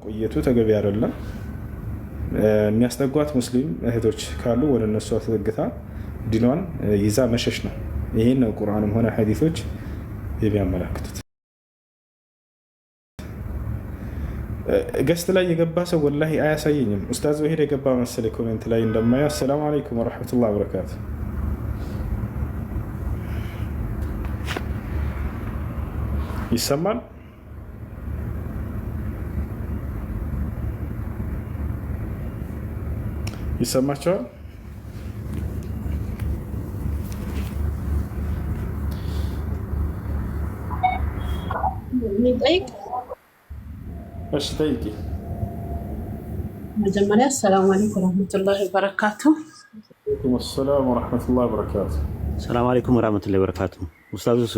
መቆየቱ ተገቢ አይደለም። የሚያስጠጓት ሙስሊም እህቶች ካሉ ወደ እነሱ ተጠግታ ዲኗን ይዛ መሸሽ ነው። ይህን ነው ቁርአንም ሆነ ሐዲሶች የሚያመላክቱት። ገስት ላይ የገባ ሰው ወላሂ አያሳየኝም። ኡስታዝ ወሂድ የገባ መሰለኝ ኮሜንት ላይ እንደማየው። አሰላሙ አለይኩም ወረሕመቱላሂ ወበረካቱ። ይሰማል? ይሰማቸዋል? እሺ ጠይቂ። መጀመሪያ ሰላም አለይኩም ወራህመቱላሂ ወበረካቱ። ወአለይኩም ሰላም ወራህመቱላሂ ወበረካቱ። ሰላም አለይኩም ወራህመቱላሂ ወበረካቱ። ኡስታዝ እሱ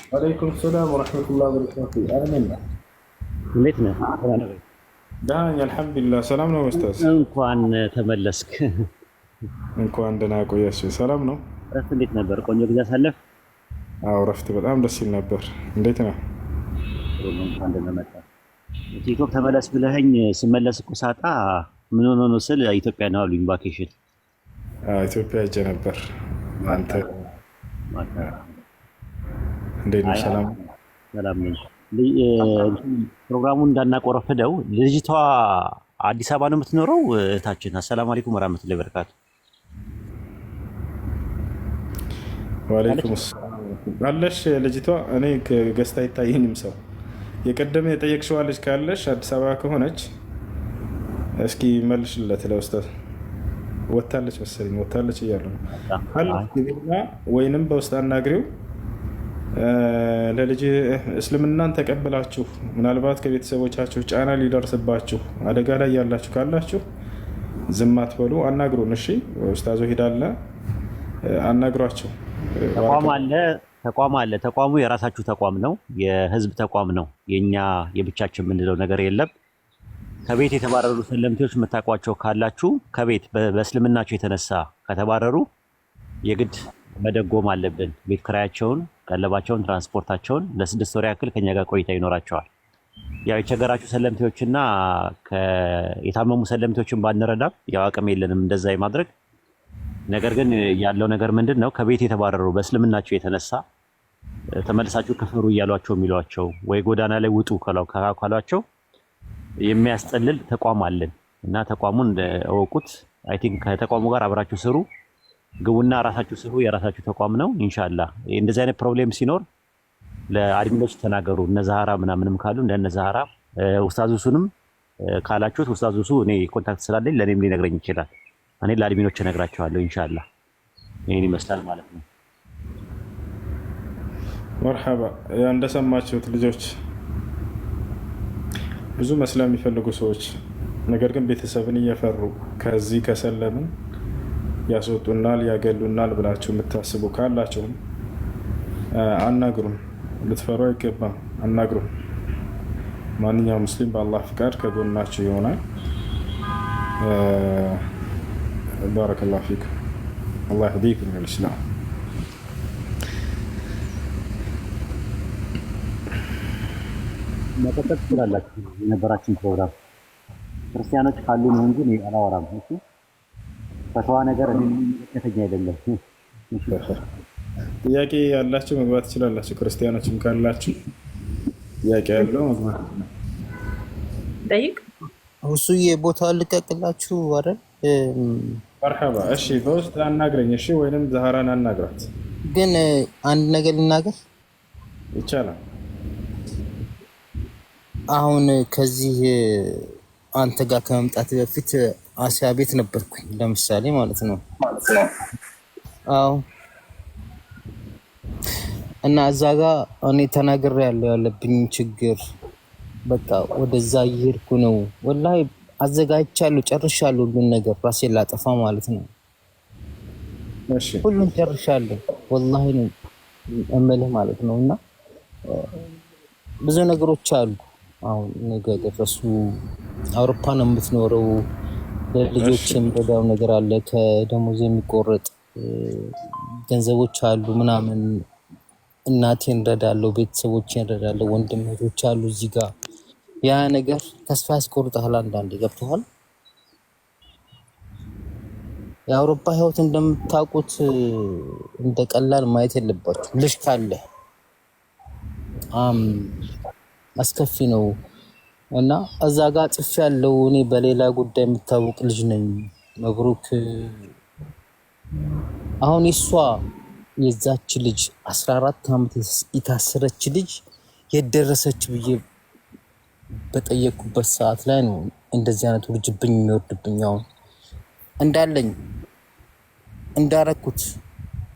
ወአለይኩም ሰላም ወራህመቱላሂ ወበረካቱ። አሜን። እንዴት ነህ? ደህና ነኝ አልሐምዱሊላህ። ሰላም ነው ኡስታዝ? እንኳን ተመለስክ። እንኳን ደህና ቆያችሁ። ሰላም ነው? እረፍት እንዴት ነበር? ቆንጆ ጊዜ አሳለፍ? አዎ እረፍት በጣም ደስ ይል ነበር። እንዴት ነው? እንኳን ደህና መጣ። ቲክቶክ ተመለስ ብለኸኝ ስመለስ እኮ ሳጣ ምን ሆኖ ነው ስል ኢትዮጵያ ነው አሉኝ። ቫኬሽን ኢትዮጵያ ሄጄ ነበር። አንተ እንዴት ነው? ሰላም ሰላም ነኝ። ፕሮግራሙን እንዳናቆረፍደው ልጅቷ አዲስ አበባ ነው የምትኖረው እህታችን። አሰላሙ አለይኩም ወራህመቱላሂ ወበረካቱ። ወአለይኩም ሰላም አለሽ ልጅቷ? እኔ ገዝታ አይታየኝም ሰው። የቀደመ የጠየቅሽዋ ልጅ ካለሽ አዲስ አበባ ከሆነች እስኪ መልሽለት ለኡስታዝ። ወታለች መሰለኝ ወታለች እያሉ ነው አልኩና፣ ወይንም በውስጥ አናግሪው። ለልጅ እስልምናን ተቀበላችሁ ምናልባት ከቤተሰቦቻችሁ ጫና ሊደርስባችሁ አደጋ ላይ ያላችሁ ካላችሁ ዝም አትበሉ፣ አናግሩን። እሺ ኡስታዝ ወሂድ አለ፣ አናግሯቸው። ተቋም አለ። ተቋሙ የራሳችሁ ተቋም ነው፣ የህዝብ ተቋም ነው። የኛ የብቻችን የምንለው ነገር የለም። ከቤት የተባረሩ ሰለምቴዎች የምታውቋቸው ካላችሁ ከቤት በእስልምናቸው የተነሳ ከተባረሩ የግድ መደጎም አለብን። ቤት ክራያቸውን፣ ቀለባቸውን፣ ትራንስፖርታቸውን ለ6 ወር ያክል ከኛ ጋር ቆይታ ይኖራቸዋል። ያው የቸገራችሁ ሰለምቴዎችና የታመሙ ሰለምቴዎችን ባንረዳም ያው አቅም የለንም እንደዛ የማድረግ ነገር። ግን ያለው ነገር ምንድነው? ከቤት የተባረሩ በእስልምናቸው የተነሳ ተመልሳችሁ ክፍሩ እያሏቸው የሚሏቸው ወይ ጎዳና ላይ ውጡ ካሏቸው የሚያስጠልል ተቋም አለን እና ተቋሙን እወቁት። አይ ቲንክ ከተቋሙ ጋር አብራችሁ ስሩ፣ ግቡና ራሳችሁ ስሩ። የራሳችሁ ተቋም ነው። ኢንሻአላህ እንደዚህ አይነት ፕሮብሌም ሲኖር ለአድሚኖች ተናገሩ። እነ ዛህራ ምናምንም ካሉ እንደነ ዛህራ ኡስታዝ ሱንም ካላችሁት ኡስታዝ ሱ እኔ ኮንታክት ስላለኝ ለኔም ሊነግረኝ ይችላል። እኔ ለአድሚኖች እነግራቸዋለሁ። ኢንሻአላህ ይሄን ይመስላል ማለት ነው። መርሐባ። እንደሰማችሁት ልጆች ብዙ መስለም የሚፈልጉ ሰዎች ነገር ግን ቤተሰብን እየፈሩ ከዚህ ከሰለምን ያስወጡናል ያገሉናል ብላችሁ የምታስቡ ካላችሁም አናግሩን። ልትፈሩ አይገባም። አናግሩን። ማንኛውም ሙስሊም በአላህ ፍቃድ ከጎናችሁ ይሆናል። ባረከላሁ ፊኩም አላህ ይህዲኩም ኢለል-ኢስላም። መቀጠል ትችላላችሁ። የነበራችን ፕሮግራም ክርስቲያኖች ካሉ ነው እንጂ አላወራም። እሺ ፈተዋ ነገር ከተኛ አይደለም። ጥያቄ ያላችሁ መግባት ትችላላችሁ። ክርስቲያኖችም ካላችሁ ጥያቄ ያለው መግባት ጠይቅ። እሱዬ ቦታ ልቀቅላችሁ አይደል? መርሐባ። እሺ በውስጥ አናግረኝ። እሺ ወይንም ዛህራን አናግራት። ግን አንድ ነገር ልናገር ይቻላል? አሁን ከዚህ አንተ ጋር ከመምጣት በፊት አሲያ ቤት ነበርኩኝ ለምሳሌ ማለት ነው። አዎ እና እዛ ጋር እኔ ተናግሬያለሁ ያለብኝ ችግር። በቃ ወደዛ እየሄድኩ ነው። ወላሂ አዘጋጅቻለሁ፣ ጨርሻለሁ ሁሉን ነገር ራሴን ላጠፋ ማለት ነው። እሺ ሁሉን ጨርሻለሁ ወላሂ ነው እምልህ ማለት ነው። እና ብዙ ነገሮች አሉ አሁን ነገ ደረሱ። አውሮፓ ነው የምትኖረው። ለልጆች የሚረዳው ነገር አለ፣ ከደሞዝ የሚቆረጥ ገንዘቦች አሉ ምናምን። እናቴን እረዳለሁ፣ ቤተሰቦቼን እረዳለሁ፣ ወንድም እህቶች አሉ እዚህ ጋር ያ ነገር ተስፋ ያስቆርጣል። አንዳንዴ ገብቶሃል። የአውሮፓ ህይወት እንደምታውቁት እንደቀላል ማየት የለባችሁ። ልጅ ካለ አስከፊ ነው እና እዛ ጋር ጽፍ ያለው እኔ በሌላ ጉዳይ የምታወቅ ልጅ ነኝ። መብሩክ አሁን እሷ የዛች ልጅ 14 ዓመት የታሰረች ልጅ የደረሰች ብዬ በጠየቁበት ሰዓት ላይ ነው እንደዚህ አይነት ውርጅብኝ የሚወርድብኝ። አሁን እንዳለኝ እንዳረኩት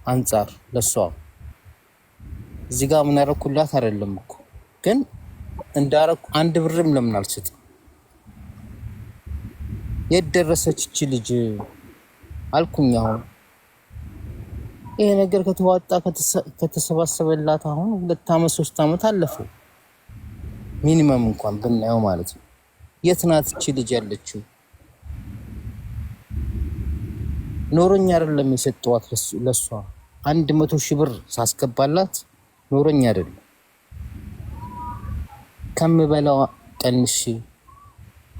አንጻር ለሷ እዚህ ጋር ምን አረኩላት አይደለም እኮ ግን እንዳረኩ አንድ ብርም ለምን አልሰጥም? የደረሰች እቺ ልጅ አልኩኝ። አሁን ይሄ ነገር ከተዋጣ ከተሰባሰበላት አሁን 2 ዓመት 3 ዓመት አለፈው ሚኒመም እንኳን ብናየው ማለት ነው። የት ናት እቺ ልጅ ያለችው? ኖሮኝ አይደለም የሰጠዋት ለሷ 100,000 ብር ሳስገባላት ኖሮኝ አይደለም ከምበላው ቀንሺ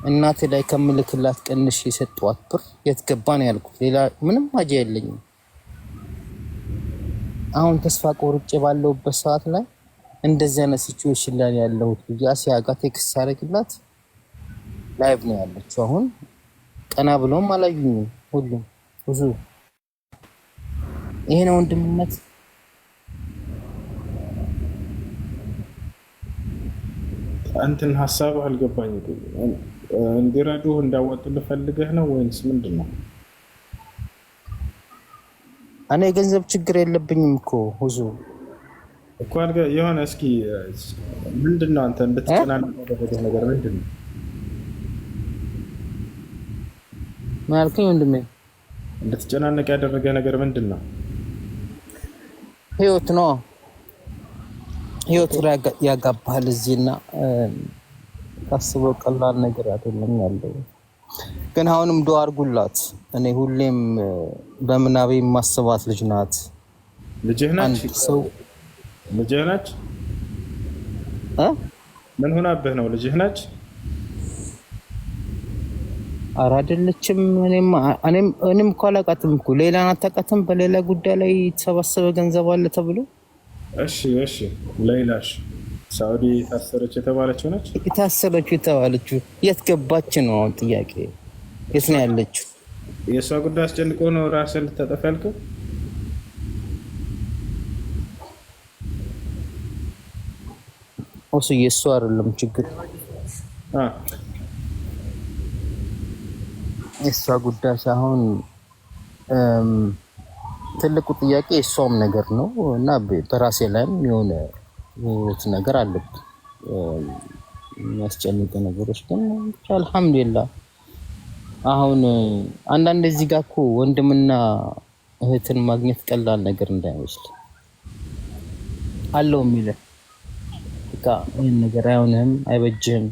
እናቴ ላይ ከምልክላት ቀንሺ የሰጠዋት ብር የት ገባ ነው ያልኩት። ሌላ ምንም አጀ የለኝም። አሁን ተስፋ ቆርጬ ባለውበት ሰዓት ላይ እንደዚህ አይነት ሲቹዌሽን ላይ ያለሁት ያሲያ ጋር ቴክስት አደረግላት ላይቭ ነው ያለችው። አሁን ቀና ብለውም አላዩኝም ሁሉም ብዙ። ይሄ ነው ወንድምነት። አንተን ሐሳብ አልገባኝም። እንዲረዱ እንዳወጡልህ ፈልገህ ነው ወይንስ ምንድነው? እኔ የገንዘብ ችግር የለብኝም እኮ ሁዙ እኮ የሆነ እስኪ ምንድነው አንተ እንድትጨናነቅ ያደረገህ ነገር ምንድነው? ማለት ወንድሜ እንድትጨናነቅ ያደረገህ ነገር ምንድነው? ህይወት ነው። ህይወት ያጋባሃል እዚህና ታስበው ቀላል ነገር አይደለም ያለው። ግን አሁንም ዱአ አድርጉላት። እኔ ሁሌም በምናቤ የማስባት ልጅ ናት። ልጅህ ናች? ሰው ልጅህ ናች? ምን ሆናብህ ነው? ልጅህ ናች? ኧረ አይደለችም። እኔም እኮ አላውቃትም እኮ ሌላ ናት። አታውቃትም? በሌላ ጉዳይ ላይ የተሰባሰበ ገንዘብ አለ ተብሎ። እሺ ሌላሽ ሳውዲ ታሰረች የተባለችው ነች? የታሰረችው የተባለችው የት ገባች ነው አሁን ጥያቄ። የት ነው ያለችው? የእሷ ጉዳይ አስጨንቆ ነው ራስህን ልታጠፋ ያልከው? እሱ የእሷ አይደለም ችግር። የእሷ ጉዳይ ሳይሆን ትልቁ ጥያቄ የእሷም ነገር ነው እና በራሴ ላይም የሆነ ነገር አለብኝ የሚያስጨንቅ ነገሮች። ግን አልሐምዱሊላህ አሁን አንዳንድ እዚህ ጋር እኮ ወንድምና እህትን ማግኘት ቀላል ነገር እንዳይመስል አለው የሚልህ በቃ ይህን ነገር አይሆንም አይበጅህም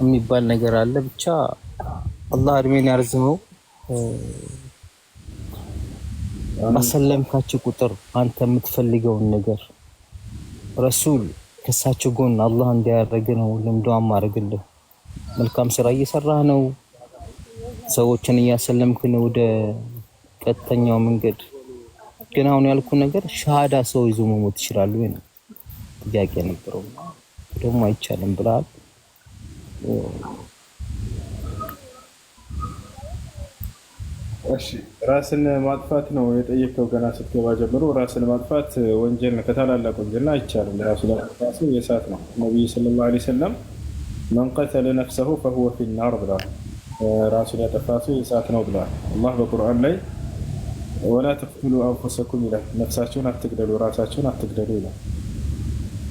የሚባል ነገር አለ። ብቻ አላህ እድሜን ያርዝመው። ባሰለምካችሁ ቁጥር አንተ የምትፈልገውን ነገር ረሱል ከሳቸው ጎን አላህ እንዲያደርግ ነው ለምዶም ማድረግልህ። መልካም ስራ እየሰራህ ነው፣ ሰዎችን እያሰለምክ ነው ወደ ቀጥተኛው መንገድ። ግን አሁን ያልኩ ነገር ሻሃዳ ሰው ይዞ መሞት ይችላል ወይ ነው ጥያቄ ነበረው። ደግሞ አይቻልም ብለሃል። እሺ ራስን ማጥፋት ነው የጠየቀው። ገና ስትገባ ጀምሮ ራስን ማጥፋት ወንጀል ነው፣ ከታላላቅ ወንጀል አይቻልም። ራሱ ለራሱ የእሳት ነው። ነብዩ ሰለላሁ ዐለይሂ ወሰለም መን ቀተለ ነፍሰሁ فهو في النار ብለዋል። ራሱን ያጠፋ ሰው የእሳት ነው ብለዋል። አላህ በቁርአን ላይ ወላ ተቅቱሉ አንፉሰኩም ይላል። ነፍሳችሁን አትግደሉ፣ ራሳችሁን አትግደሉ ይላል።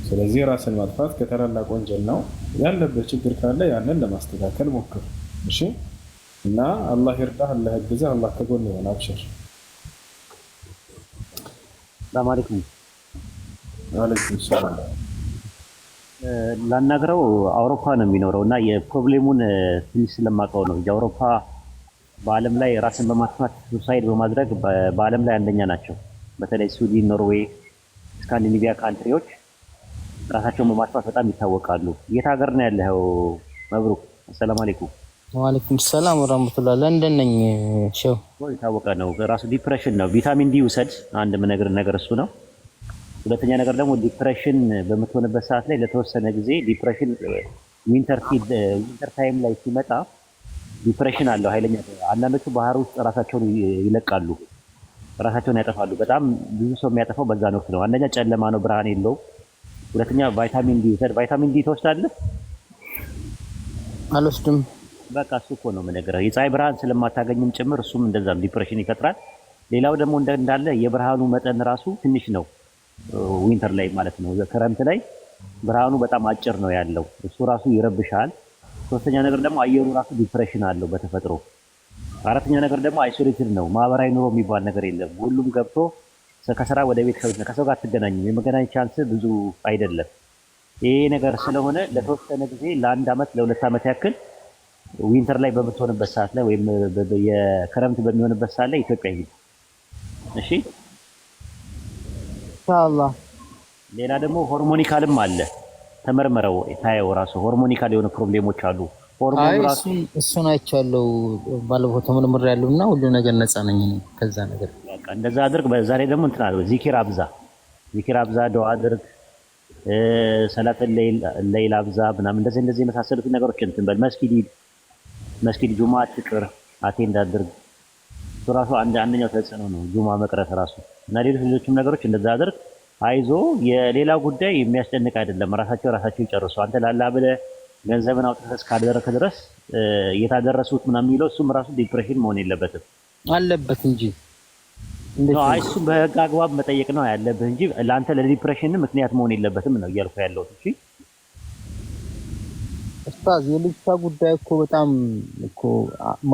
ስለዚህ ራስን ማጥፋት ከታላላቅ ወንጀል ነው። ያለበት ችግር ካለ ያንን ለማስተካከል ሞክር። እሺ እና አላህ ይርዳህ፣ አላህ ያግዝህ፣ አላህ ከጎን ይሆን። አብሽር። ሰላም አለይኩም። ወአለይኩም ሰላም። ላናግረው አውሮፓ ነው የሚኖረው እና የፕሮብሌሙን ትንሽ ስለማውቀው ነው። የአውሮፓ በዓለም ላይ ራስን በማጥፋት ሱሳይድ በማድረግ በዓለም ላይ አንደኛ ናቸው። በተለይ ስዊድን፣ ኖርዌይ፣ ስካንዲኔቪያ ካንትሪዎች ራሳቸውን በማጥፋት በጣም ይታወቃሉ። የት ሀገር ነው ያለው? መብሩክ አሰላሙ አለይኩም። ወአለይኩም ሰላም ወራህመቱላህ። ለንደን ነኝ። ሸው የታወቀ ነው። ራሱ ዲፕሬሽን ነው። ቪታሚን ዲ ውሰድ። አንድ የምነግርህ ነገር እሱ ነው። ሁለተኛ ነገር ደግሞ ዲፕሬሽን በምትሆንበት ሰዓት ላይ ለተወሰነ ጊዜ ዲፕሬሽን ዊንተር ታይም ላይ ሲመጣ ዲፕሬሽን አለው ኃይለኛ። አንዳንዶቹ ባህር ውስጥ ራሳቸውን ይለቃሉ፣ ራሳቸውን ያጠፋሉ። በጣም ብዙ ሰው የሚያጠፋው በዛን ወቅት ነው። አንደኛ ጨለማ ነው፣ ብርሃን የለውም። ሁለተኛ ቫይታሚን ዲ ውሰድ። ቫይታሚን ዲ ትወስዳለህ? አልወስድም። በቃ እሱ እኮ ነው የምነግርህ። የፀሐይ ብርሃን ስለማታገኝም ጭምር እሱም እንደዛ ነው፣ ዲፕሬሽን ይፈጥራል። ሌላው ደግሞ እንዳለ የብርሃኑ መጠን ራሱ ትንሽ ነው፣ ዊንተር ላይ ማለት ነው። ክረምት ላይ ብርሃኑ በጣም አጭር ነው ያለው፣ እሱ ራሱ ይረብሻል። ሶስተኛ ነገር ደግሞ አየሩ ራሱ ዲፕሬሽን አለው በተፈጥሮ። አራተኛ ነገር ደግሞ አይሶሌትድ ነው፣ ማህበራዊ ኑሮ የሚባል ነገር የለም። ሁሉም ገብቶ ከስራ ወደ ቤት ከሰው ጋር አትገናኝም፣ የመገናኘት ቻንስ ብዙ አይደለም። ይሄ ነገር ስለሆነ ለተወሰነ ጊዜ ለ1 ዓመት ለ2 ዓመት ያክል ዊንተር ላይ በምትሆንበት ሰዓት ላይ ወይም የክረምት በሚሆንበት ሰዓት ላይ ኢትዮጵያ ሂድ። እሺ ኢንሻአላህ። ሌላ ደግሞ ሆርሞኒካልም አለ፣ ተመርመረው ታየው። ራሱ ሆርሞኒካል የሆኑ ፕሮብሌሞች አሉ። ሆርሞን ራሱ እሱን አይቻለሁ፣ ባለፈው ተመርምሬያለሁና ሁሉ ነገር ነፃ ነኝ ከዛ ነገር። በቃ እንደዛ አድርግ። በዛሬ ደግሞ እንትን አለ፣ ዚኪር አብዛ፣ ዱዓ አድርግ፣ ሰላት ለይል አብዛ ምናምን፣ እንደዚህ የመሳሰሉት ነገሮች እንትን በል። መስጊድ ጁማ አትቅር፣ አቴንድ አድርግ። እሱ ራሱ አንደኛው ተጽዕኖ ነው፣ ጁማ መቅረት ራሱ እና ሌሎችም ነገሮች እንደዛ አድርግ። አይዞ የሌላ ጉዳይ የሚያስጨንቅ አይደለም። ራሳቸው ይጨርሱ። አንተ ላላ ብለህ ገንዘብን አውጥተህ እስካልደረክ ድረስ የታደረሱት ምናምን የሚለው እሱም ራሱ ዲፕሬሽን መሆን የለበትም አለበት እንጂ አይ እሱ በህግ አግባብ መጠየቅ ነው ያለብህ እንጂ ለአንተ ለዲፕሬሽን ምክንያት መሆን የለበትም ነው እያልኩ ያለሁት። እሺ ኡስታዝ፣ የልጅቷ ጉዳይ እኮ በጣም እኮ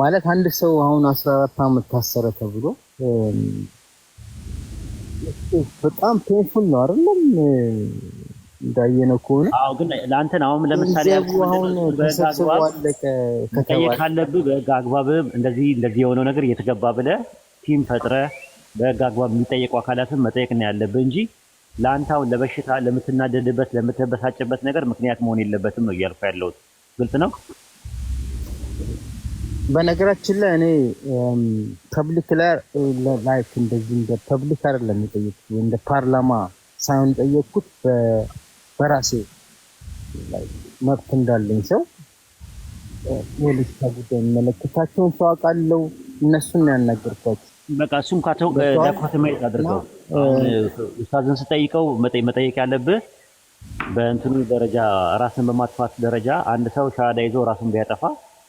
ማለት አንድ ሰው አሁን 14 ዓመት ታሰረ ተብሎ በጣም ፔንፉል ነው አይደለም? እንዳየነው ከሆነ አዎ። ግን ለአንተ አሁን ለምሳሌ አሁን ተሰብስበው መጠየቅ ካለብህ በህግ አግባብ እንደዚህ የሆነው ነገር እየተገባ ብለህ ቲም ፈጥረህ በህግ አግባብ የሚጠየቁ አካላትን መጠየቅ ነው ያለብህ እንጂ ለአንተ አሁን ለበሽታ ለምትናደድበት ለምትበሳጭበት ነገር ምክንያት መሆን የለበትም ነው እያልኩ ያለሁት። ግልጽ ነው። በነገራችን ላይ እኔ ፐብሊክ ላይ ላይክ እንደዚህ እንደ ፐብሊክ አይደለም የጠየቅኩት፣ እንደ ፓርላማ ሳይሆን ጠየቅኩት በራሴ መብት እንዳለኝ ሰው የልጅ ጉዳይ የሚመለከታቸውን ሰው አውቃለሁ፣ እነሱን ነው ያናገርኳቸው። በቃ እሱም ካተው ዳኮመንት አድርገው ኡስታዝን ስጠይቀው መጠየቅ ያለብህ በእንትኑ ደረጃ ራስን በማጥፋት ደረጃ አንድ ሰው ሻሃዳ ይዞ ራሱን ቢያጠፋ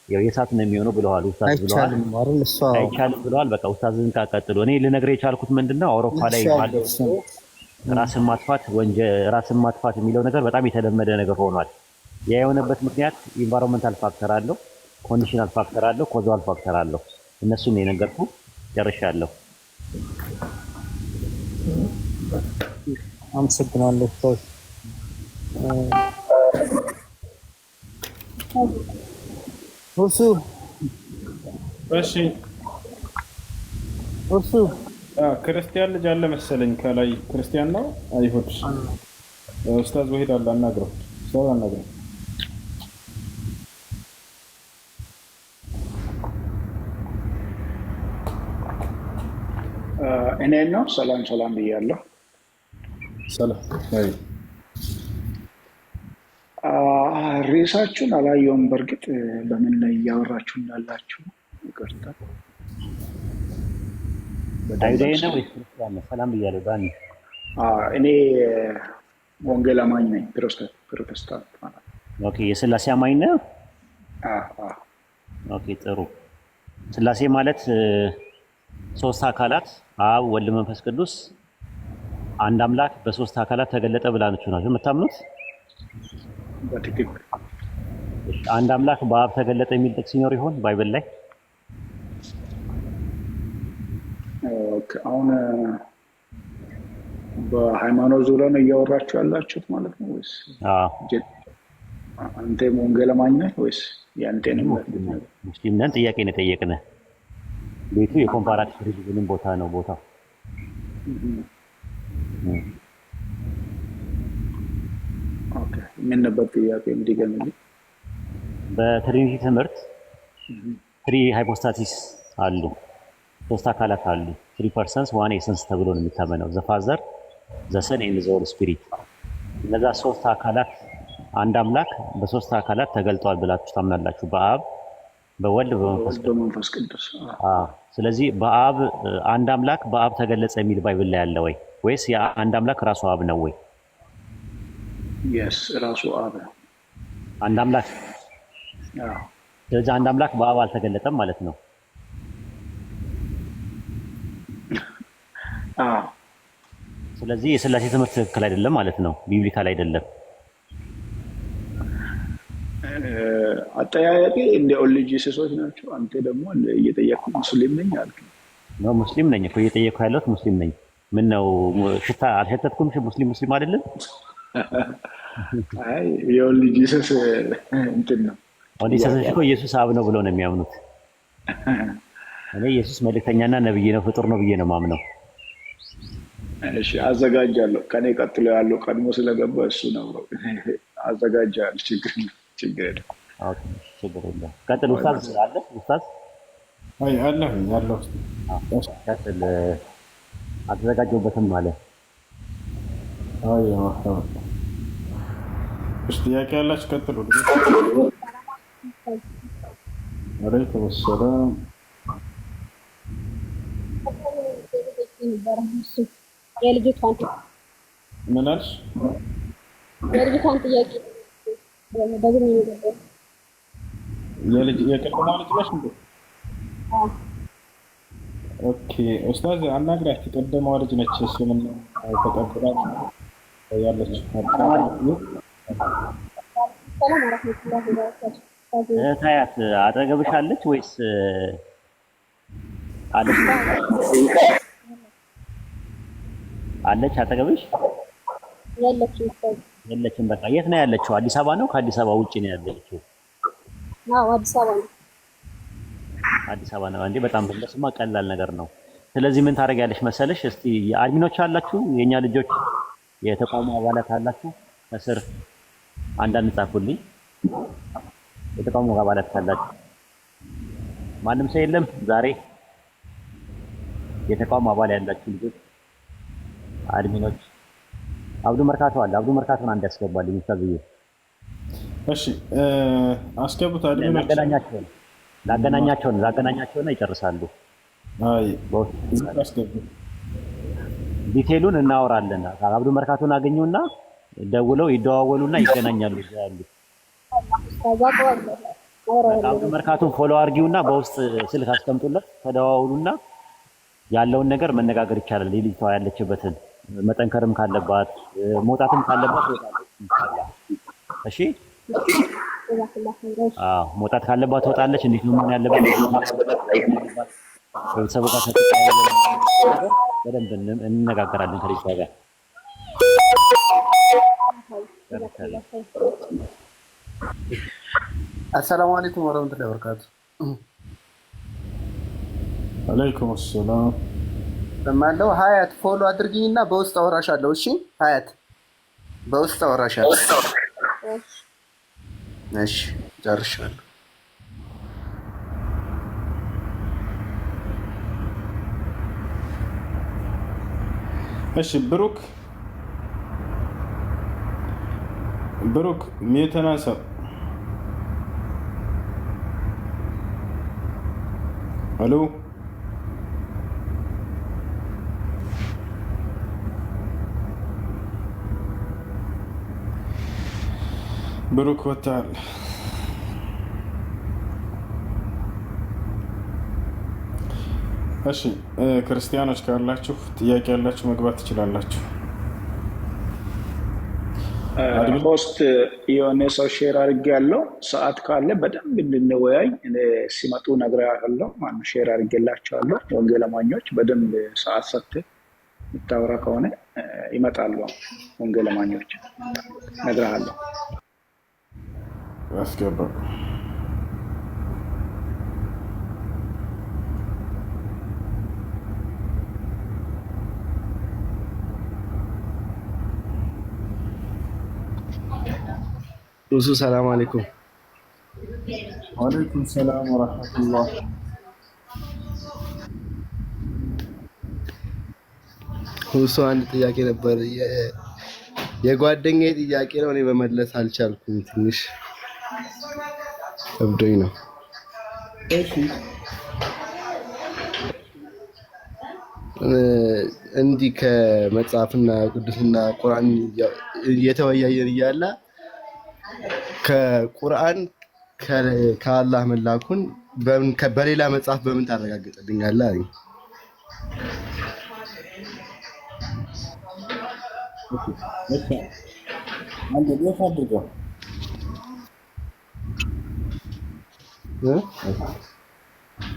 ያው የሳት ነው የሚሆነው ብለዋል ኡስታዝ ብለዋል። አይቻልም ብለዋል። በቃ ኡስታዝን ካቀጥሉ እኔ ልነግርህ የቻልኩት ምንድነው አውሮፓ ላይ ባለው ራስን ማጥፋት የሚለው ነገር በጣም የተለመደ ነገር ሆኗል። ያ የሆነበት ምክንያት ኢንቫይሮንመንታል ፋክተር አለው፣ ኮንዲሽናል ፋክተር አለው፣ ኮዛል ፋክተር አለው። እነሱን ነው የነገርኩህ። ጨርሻለሁ። አመሰግናለሁ። እሺ ክርስቲያን ልጅ አለ መሰለኝ ከላይ። ክርስቲያን ነው አይሁድ? ኡስታዝ ወሂድ አለ፣ አናግረው። ኡስታዝ አናግረው። እኔ ነው። ሰላም ብያለሁ። ሰላም። ሬሳችሁን አላየውም። በእርግጥ በምን ላይ እያወራችሁ እንዳላችሁ ይቅርታ። አይሁዳዊ ነው ወይስ ክርስቲያን ነው? ሰላም ብያለሁ ዳኒ። እኔ ወንጌል አማኝ ነኝ፣ ፕሮቴስታንት ማለት ነው። ኦኬ። የስላሴ አማኝ ነው? ኦኬ፣ ጥሩ። ስላሴ ማለት ሶስት አካላት አብ፣ ወልድ፣ መንፈስ ቅዱስ አንድ አምላክ በሶስት አካላት ተገለጠ ብላችሁ ናችሁ የምታምኑት? በትክክል። አንድ አምላክ በአብ ተገለጠ የሚል ጥቅስ ሲኖር ይሆን ባይብል ላይ? አሁን በሃይማኖት ዙሪያ ነው እያወራችሁ ያላችሁት ማለት ነው ወይስ? አንተም ወንጌል አማኝ ነህ ወይስ ያንተንም? ሙስሊም ነን። ጥያቄ ነው የጠየቅነህ። ቤቱ የኮምፓራቲቭ ሪሊጅን ቦታ ነው ቦታው። ምን ነበር ጥያቄ? እንዲገምልኝ። በትሪኒቲ ትምህርት ትሪ ሃይፖስታሲስ አሉ፣ 3 አካላት አሉ። 3 ፐርሰንስ 1 ኤሰንስ ተብሎ ነው የሚታመነው። ዘ ፋዘር ዘ ሰን ኤንድ ዘ ሆሊ ስፒሪት። እነዛ 3 አካላት አንድ አምላክ በ3 አካላት ተገልጧል ብላችሁ ታምናላችሁ? በአብ በወልድ በመንፈስ ቅዱስ። ስለዚህ በአብ አንድ አምላክ በአብ ተገለጸ የሚል ባይብል ላይ አለ ወይ? ወይስ የአንድ አምላክ ራሱ አብ ነው ወይ? የስ ራሱ አብ ነው አንድ አምላክ። ስለዚህ አንድ አምላክ በአብ አልተገለጠም ማለት ነው። ስለዚህ የሥላሴ ትምህርት ትክክል አይደለም ማለት ነው፣ ቢብሊካል አይደለም። አጠያያቂ እንደ ኦንሊ ጂሰሶች ናቸው። አንተ ደግሞ እየጠየቅኩ ሙስሊም ነኝ አልክ። ነው ሙስሊም ነኝ እኮ እየጠየቅኩ ያለሁት ሙስሊም ነኝ። ምን ነው ሽታ አልሸተትኩም? ሙስሊም አይደለም? አይ የኦንሊ ጂሰስ እንትን ነው። ኦንሊ ጂሰስ እኮ ኢየሱስ አብ ነው ብሎ ነው የሚያምኑት። እኔ ኢየሱስ መልእክተኛና ነብይ ነው ፍጡር ነው ብዬ ነው ማምነው። እሺ አዘጋጃለሁ። ከኔ ቀጥሎ ያለው ቀድሞ ስለገባ እሱ ነው አዘጋጃለሁ። ችግር የለም። ኦኬ ችግር የለም። ቀጥል ኡስታዝ አለ። ኡስታዝ አይ አለሁ ያለው ቀጥል። አልተዘጋጀሁበትም ማለት አይ እሺ ጥያቄ ያላችሁ ቀጥሉ። ወአለይኩም ሰላም። ምን አልሽ? የልጅቷን ጥያቄ ደግሞ የቅድሟ ልጅ ነሽ እንዴ? ኦኬ ኡስታዝ አናግራት። የቀደመዋ ልጅ ነች። እሱንም ተቀብላ ያለች ታያት አጠገብሽ አለች ወይስ አለች አጠገብሽ? የለችም። በቃ የት ነው ያለችው? አዲስ አበባ ነው? ከአዲስ አበባ ውጪ ነው ያለችው? አዎ አዲስ አበባ ነው። አዲስ አበባ ነው እንዴ? በጣም ለስማ ቀላል ነገር ነው። ስለዚህ ምን ታደርጊያለሽ መሰለሽ? እስቲ አድሚኖች አላችሁ፣ የኛ ልጆች የተቋሙ አባላት አላችሁ፣ ከስር አንዳንድ ጻፉልኝ። የተቋሙ አባላት ካላችሁ ማንም ሰው የለም ዛሬ? የተቋሙ አባል ያላችሁ ልጆች አድሚኖች። አብዱ መርካቶ አለ። አብዱ መርካቶን አንድ ያስገባልኝ ታዝዩ። እሺ አስገቡት። አድሚኖች ላገናኛቸውና ይጨርሳሉ። አይ አስገቡ። ዲቴሉን እናወራለን። አብዱ መርካቶን አገኙና ደውለው ይደዋወሉና ይገናኛሉ። ያሉ አብዱ መርካቶን ፎሎ አድርጊውና በውስጥ ስልክ አስቀምጡለት፣ ተደዋወሉና ያለውን ነገር መነጋገር ይቻላል። ልጅቷ ያለችበትን መጠንከርም ካለባት መውጣትም ካለባት ትወጣለች። እሺ መውጣት ካለባት ትወጣለች። እንዴት ነው መሆን ያለበት? ቤተሰቡ ጋር በደንብ እንነጋገራለን ከልጅቷ ጋር። አሰላሙ አለይኩም ወረህመቱላሂ ወበረካቱ። አለይኩም ሰላም። ለማለው ሀያት ፎሎ አድርጊኝና በውስጥ አወራሻለሁ። እሺ ሀያት በውስጥ አወራሻለሁ። እሺ ጨርሻለሁ። እሺ ብሩክ ሚተናሳ ሄሎ ብሩክ ወጣል። እሺ ክርስቲያኖች ካላችሁ ጥያቄ ያላችሁ መግባት ትችላላችሁ። ፖስት የሆነ ሰው ሼር አድርጌ ያለው ሰዓት ካለ በደንብ እንድንወያይ ሲመጡ እነግርሃለሁ። ማነው ሼር አድርጌላቸዋለሁ። ወንጌል አማኞች በደንብ ሰዓት ሰጥተህ የምታወራ ከሆነ ይመጣሉ። ወንጌል አማኞች እነግርሃለሁ። አስገባ። እሱ ሰላም አለይኩም። ወአለይኩም ሰላም ወራህመቱላህ። እሱ አንድ ጥያቄ ነበር የጓደኛዬ ጥያቄ ነው። እኔ መመለስ አልቻልኩም። ትንሽ ከብዶኝ ነው። እሺ እንዲህ ከመጽሐፍና ቅዱስና ቁርአን እየተወያየን እያለ ከቁርአን ከአላህ መላኩን በሌላ መጽሐፍ በምን ታረጋግጥልኛለህ አለኝ።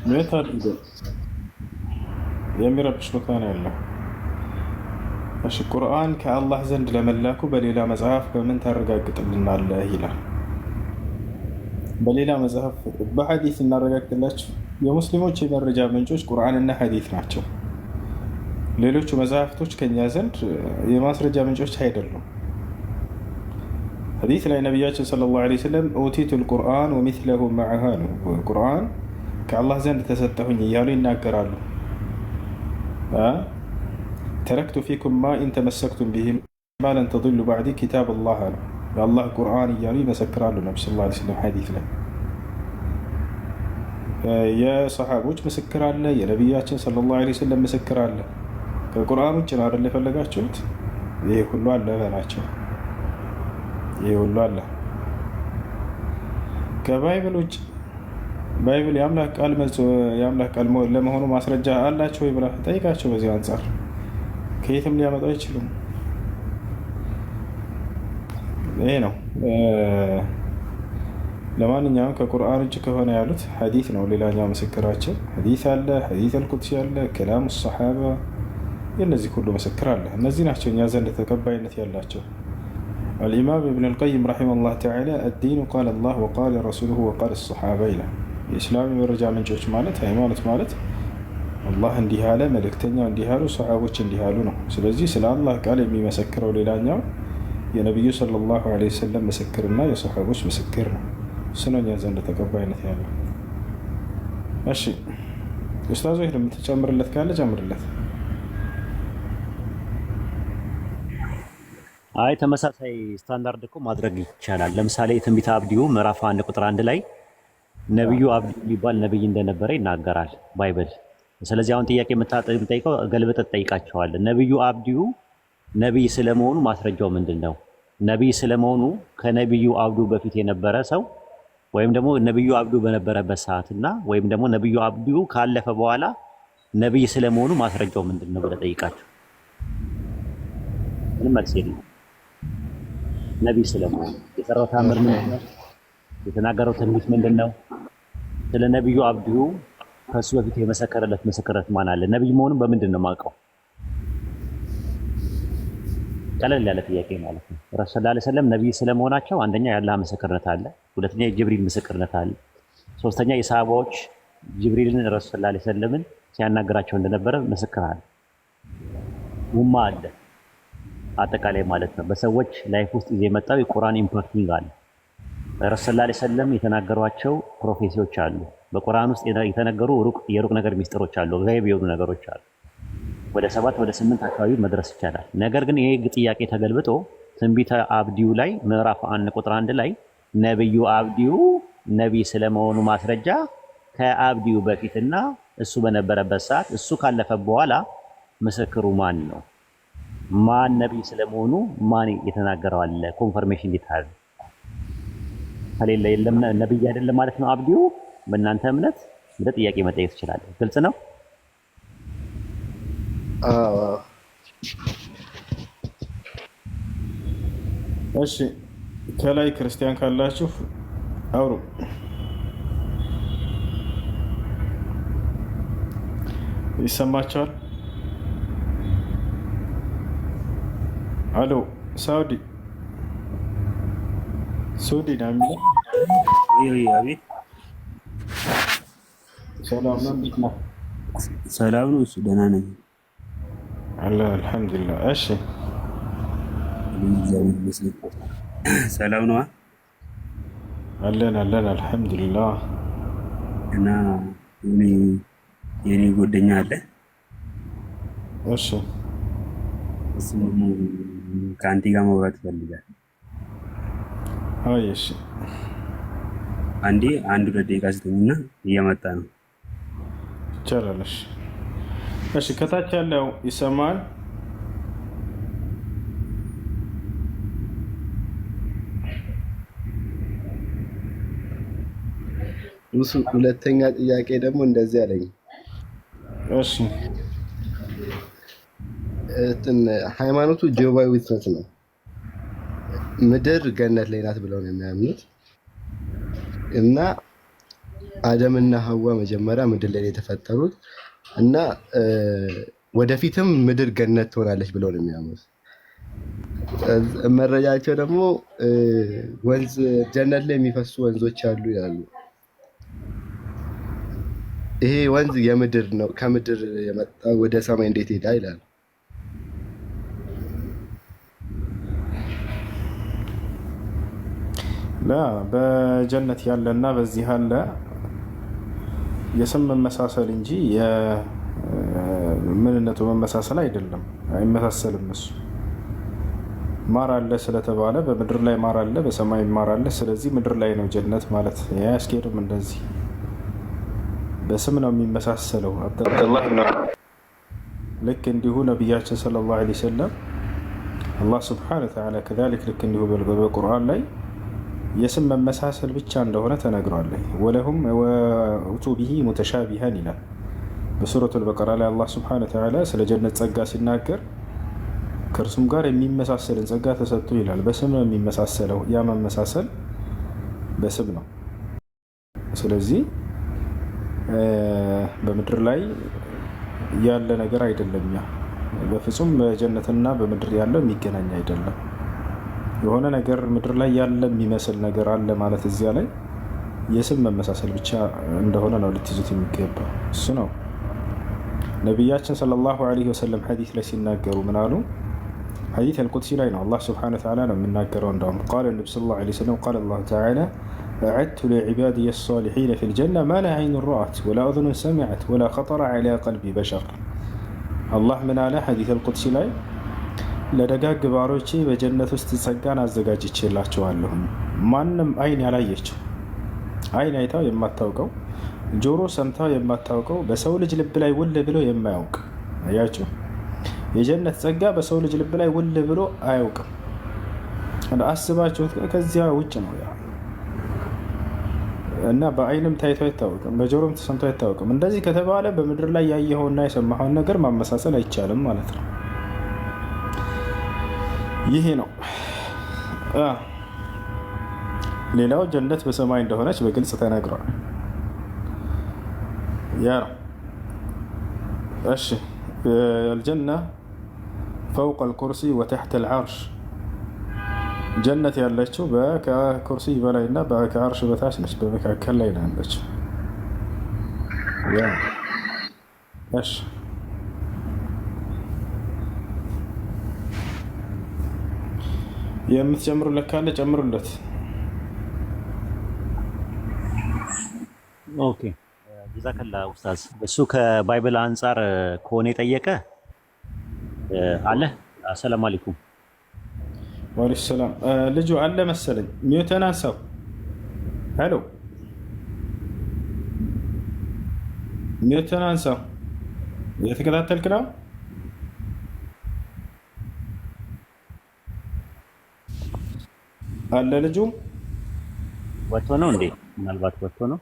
ምን አድርገው የሚረብሽ ቦታ ነው ያለው። እሺ ቁርአን ከአላህ ዘንድ ለመላኩ በሌላ መጽሐፍ በምን ታረጋግጥልናለህ ይላል። በሌላ መጽሐፍ በሐዲስ እናረጋግጥላችሁ። የሙስሊሞች የመረጃ ምንጮች ቁርአንና ሐዲስ ናቸው። ሌሎቹ መጽሐፍቶች ከኛ ዘንድ የማስረጃ ምንጮች አይደሉም። ሐዲስ ላይ ነቢያችን ሰለላሁ ዐለይሂ ወሰለም ኡቲቱል ቁርአን ወሚስለሁ መዐሁ ነው። ቁርአን ከአላህ ዘንድ ተሰጠሁኝ እያሉ ይናገራሉ። ተረክቱ ፊኩም ማ ኢን ተመሰክቱም ቢሂ ማ ለን ተضሉ ባዕዲ ኪታብ አላህ አሉ። የአላህ ቁርአን እያሉ ይመሰክራሉ። ነቢ ሰለላሁ ዐለይሂ ወሰለም ሐዲስ ላይ የሰሓቦች ምስክር አለ፣ የነቢያችን ሰለላሁ ዐለይሂ ወሰለም ምስክር አለ። ከቁርአን ውጭ ነው አይደል የፈለጋችሁት? ይሄ ሁሉ አለ በላቸው። ይሄ ሁሉ አለ ከባይብል ውጭ። ባይብል የአምላክ ቃል ለመሆኑ ማስረጃ አላቸው ወይ ብላ ጠይቃቸው። በዚህ አንጻር ከየትም ሊያመጡ አይችሉም። ይሄ ነው። ለማንኛውም ከቁርአን ውጭ ከሆነ ያሉት ሐዲስ ነው ሌላኛው ምስክራቸው። ሐዲስ አለ፣ ሐዲስ አልቁድሲ አለ፣ ከላሙ ሰሓባ፣ የእነዚህ ሁሉ ምስክር አለ። እነዚህ ናቸው እኛ ዘንድ ተቀባይነት ያላቸው። አልኢማም ኢብን አልቀይም ረሒመሁላህ ተዓላ አዲኑ ቃለ አላህ ወቃለ ረሱሉሁ ወቃለ ሰሓባ ይላል። የእስላም የመረጃ ምንጮች ማለት ሃይማኖት ማለት አላህ እንዲህ አለ፣ መልእክተኛው እንዲህ አሉ፣ ሰሓቦች እንዲህ አሉ ነው። ስለዚህ ስለ አላህ ቃል የሚመሰክረው ሌላኛው የነቢዩ ሰለላሁ ዐለይሂ ወሰለም ምስክርና የሰሓቦች ምስክር ነው። እሱ ነው እኛ ዘንድ ተቀባይነት ያለው። እሺ ኡስታዝ ወይ የምትጨምርለት ካለ ጨምርለት። አይ ተመሳሳይ ስታንዳርድ እኮ ማድረግ ይቻላል። ለምሳሌ ትንቢተ አብዲዩ ምዕራፍ 1 ቁጥር 1 ላይ ነብዩ አብዲዩ ሊባል ነብይ እንደነበረ ይናገራል ባይብል። ስለዚህ አሁን ጥያቄ የምጠይቀው ገልብጠት ጠይቃቸዋለሁ። ነብዩ አብዲዩ ነብይ ስለመሆኑ ማስረጃው ምንድን ነው? ነብይ ስለመሆኑ ከነብዩ አብዱ በፊት የነበረ ሰው ወይም ደግሞ ነብዩ አብዱ በነበረበት ሰዓትና ወይም ደግሞ ነብዩ አብዲዩ ካለፈ በኋላ ነብይ ስለመሆኑ ማስረጃው ምንድን ነው ብለህ ጠይቃቸው። ምንም መልስ የለም። ነብይ ስለመሆኑ የሰራው ታምር ምንድን ነው? የተናገረው ትንቢት ምንድን ነው? ስለ ነብዩ አብዲሁ ከሱ በፊት የመሰከረለት ምስክርነት ማን አለ? ነብይ መሆኑን በምንድን ነው የማውቀው? ቀለል ያለ ጥያቄ ማለት ነው። ረሱል ሰለላሁ ዐለይሂ ወሰለም ነብይ ስለመሆናቸው አንደኛ የአላህ ምስክርነት አለ፣ ሁለተኛ የጅብሪል ምስክርነት አለ፣ ሶስተኛ የሰሃባዎች ጅብሪልን ረሱል ሰለላሁ ዐለይሂ ወሰለምን ሲያናገራቸው እንደነበረ ምስክር አለ። ኡማ አለ አጠቃላይ ማለት ነው። በሰዎች ላይፍ ውስጥ ይዘ የመጣው የቁርአን ኢምፓክቲንግ አለ። ረሱል ሰለላሁ ዐለይሂ ወሰለም የተናገሯቸው ፕሮፌሲዎች አሉ። በቁርአን ውስጥ የተነገሩ የሩቅ ነገር ሚስጥሮች አሉ፣ ጋይብ የሆኑ ነገሮች አሉ። ወደ 7 ወደ 8 አካባቢ መድረስ ይቻላል። ነገር ግን ይሄ ጥያቄ ተገልብጦ ትንቢተ አብዲዩ ላይ ምዕራፍ 1 ቁጥር 1 ላይ ነብዩ አብዲዩ ነብይ ስለመሆኑ ማስረጃ ከአብዲዩ በፊትና እሱ በነበረበት ሰዓት እሱ ካለፈ በኋላ ምስክሩ ማን ነው? ማን ነብይ ስለመሆኑ ማን የተናገረው አለ? ኮንፈርሜሽን እንዲታል ከሌለ የለም ነብይ አይደለም ማለት ነው አብዲዩ። በእናንተ እምነት እንደ ጥያቄ መጠየቅ ትችላለህ። ግልጽ ነው? እሺ ከላይ ክርስቲያን ካላችሁ አውሩ። ይሰማቸዋል? አሎ ሳውዲ ናሚ አቤት። ሰላም ነው? እንዴት ነህ? ሰላም ነው። እሱ ደህና ነኝ አለ አልሐምዱሊላህ። እሺ ሰላም ነው። አለን አለን አልሐምዱሊላህ። እና የኔ ጓደኛ አለ። እሺ እሱ ከአንቲ ጋር ማውራት ይፈልጋል። አይ እሺ አንድ 2 ደቂቃ ስጠኝና እየመጣ ነው። ይቻላል። እሺ ከታች ያለው ይሰማል? እሱ ሁለተኛ ጥያቄ ደግሞ እንደዚህ አለኝ። እሺ ሃይማኖቱ ጆባዊ ዊትነስ ነው። ምድር ገነት ላይ ናት ብለው ነው የሚያምኑት እና አደምና ሐዋ መጀመሪያ ምድር ላይ የተፈጠሩት እና ወደፊትም ምድር ገነት ትሆናለች ብለው ነው የሚያምኑት። መረጃቸው ደግሞ ወንዝ ጀነት ላይ የሚፈሱ ወንዞች አሉ ይላሉ። ይሄ ወንዝ የምድር ነው፣ ከምድር የመጣ ወደ ሰማይ እንዴት ሄዳ ይላሉ። በጀነት ያለና በዚህ ያለ የስም መመሳሰል እንጂ የምንነቱ መመሳሰል አይደለም። አይመሳሰልም። እሱ ማር አለ ስለተባለ በምድር ላይ ማር አለ፣ በሰማይ ማር አለ። ስለዚህ ምድር ላይ ነው ጀነት ማለት አያስኬድም። እንደዚህ በስም ነው የሚመሳሰለው። ልክ እንዲሁ ነቢያችን ሰለላሁ ዐለይሂ ወሰለም አላህ ሱብሓነሁ ወተዓላ ከዛሊክ ልክ እንዲሁ በቁርአን ላይ የስም መመሳሰል ብቻ እንደሆነ ተነግሯል። ወለሁም ወኡቱ ቢሂ ሙተሻቢሃን ይላል በሱረቱል በቀራ ላይ አላህ ሱብሓነሁ ወተዓላ ስለ ጀነት ጸጋ ሲናገር ከእርሱም ጋር የሚመሳሰልን ጸጋ ተሰጥቶ ይላል። በስም ነው የሚመሳሰለው። ያ መመሳሰል በስም ነው። ስለዚህ በምድር ላይ ያለ ነገር አይደለም። ያ በፍጹም በጀነትና በምድር ያለው የሚገናኝ አይደለም። የሆነ ነገር ምድር ላይ ያለ የሚመስል ነገር አለ ማለት እዚያ ላይ የስም መመሳሰል ብቻ እንደሆነ ነው ልትይዙት የሚገባ። እሱ ነው ነቢያችን ሰለላሁ ዐለይሂ ወሰለም ሐዲስ ላይ ሲናገሩ ምን አሉ? ሐዲስ አልቁድሲ ላይ ነው። አላህ ሱብሓነሁ ወተዓላ ነው የሚናገረው። እንደውም ቃለ ነቢ ሰለላሁ ዐለይሂ ወሰለም ቃለ አላሁ ተዓላ አዐድቱ ሊዕባዲየ ሷሊሒነ ፊል ጀና ማ ላ ዐይኑን ረአት ወላ እዝኑን ሰሚዐት ወላ ኸጠረ ዐላ ቀልቢ በሸር። አላህ ምን አለ? ሐዲስ አልቁድሲ ላይ ለደጋግ ባሮቼ በጀነት ውስጥ ጸጋን አዘጋጅቼላቸዋለሁ። ማንም አይን ያላየችው፣ አይን አይታው የማታውቀው፣ ጆሮ ሰምታው የማታውቀው፣ በሰው ልጅ ልብ ላይ ውል ብሎ የማያውቅ። አያችሁ፣ የጀነት ጸጋ በሰው ልጅ ልብ ላይ ውል ብሎ አያውቅም። አስባችሁት? ከዚያ ውጭ ነው ያ እና በአይንም ታይቶ አይታወቅም፣ በጆሮም ተሰምቶ አይታወቅም። እንደዚህ ከተባለ በምድር ላይ ያየኸውና የሰማኸውን ነገር ማመሳሰል አይቻልም ማለት ነው። ይሄ ነው። ሌላው ጀነት በሰማይ እንደሆነች በግልጽ ተነግሯል። ያ ነው። እሺ አልጀና ፈውቀ አልኩርሲ ወተሕተ አልዓርሽ፣ ጀነት ያለችው ከኩርሲ በላይና ከዓርሽ በታች ነች፣ በመካከል ላይ ነው ያለችው። እሺ የምትጨምሩለት ካለ ጨምሩለት። ኦኬ ጀዛከላ ኡስታዝ። እሱ ከባይብል አንጻር ከሆነ የጠየቀ አለ። አሰላሙ አለይኩም። ወአለይኩም ሰላም። ልጁ አለ መሰለኝ። ሚውተን አንሳው። ሄሎ ሚውተን አንሳው። እየተከታተልክ ነው? አለ ልጁ ወጥቶ ነው እንዴ? ምናልባት ወጥቶ ነው።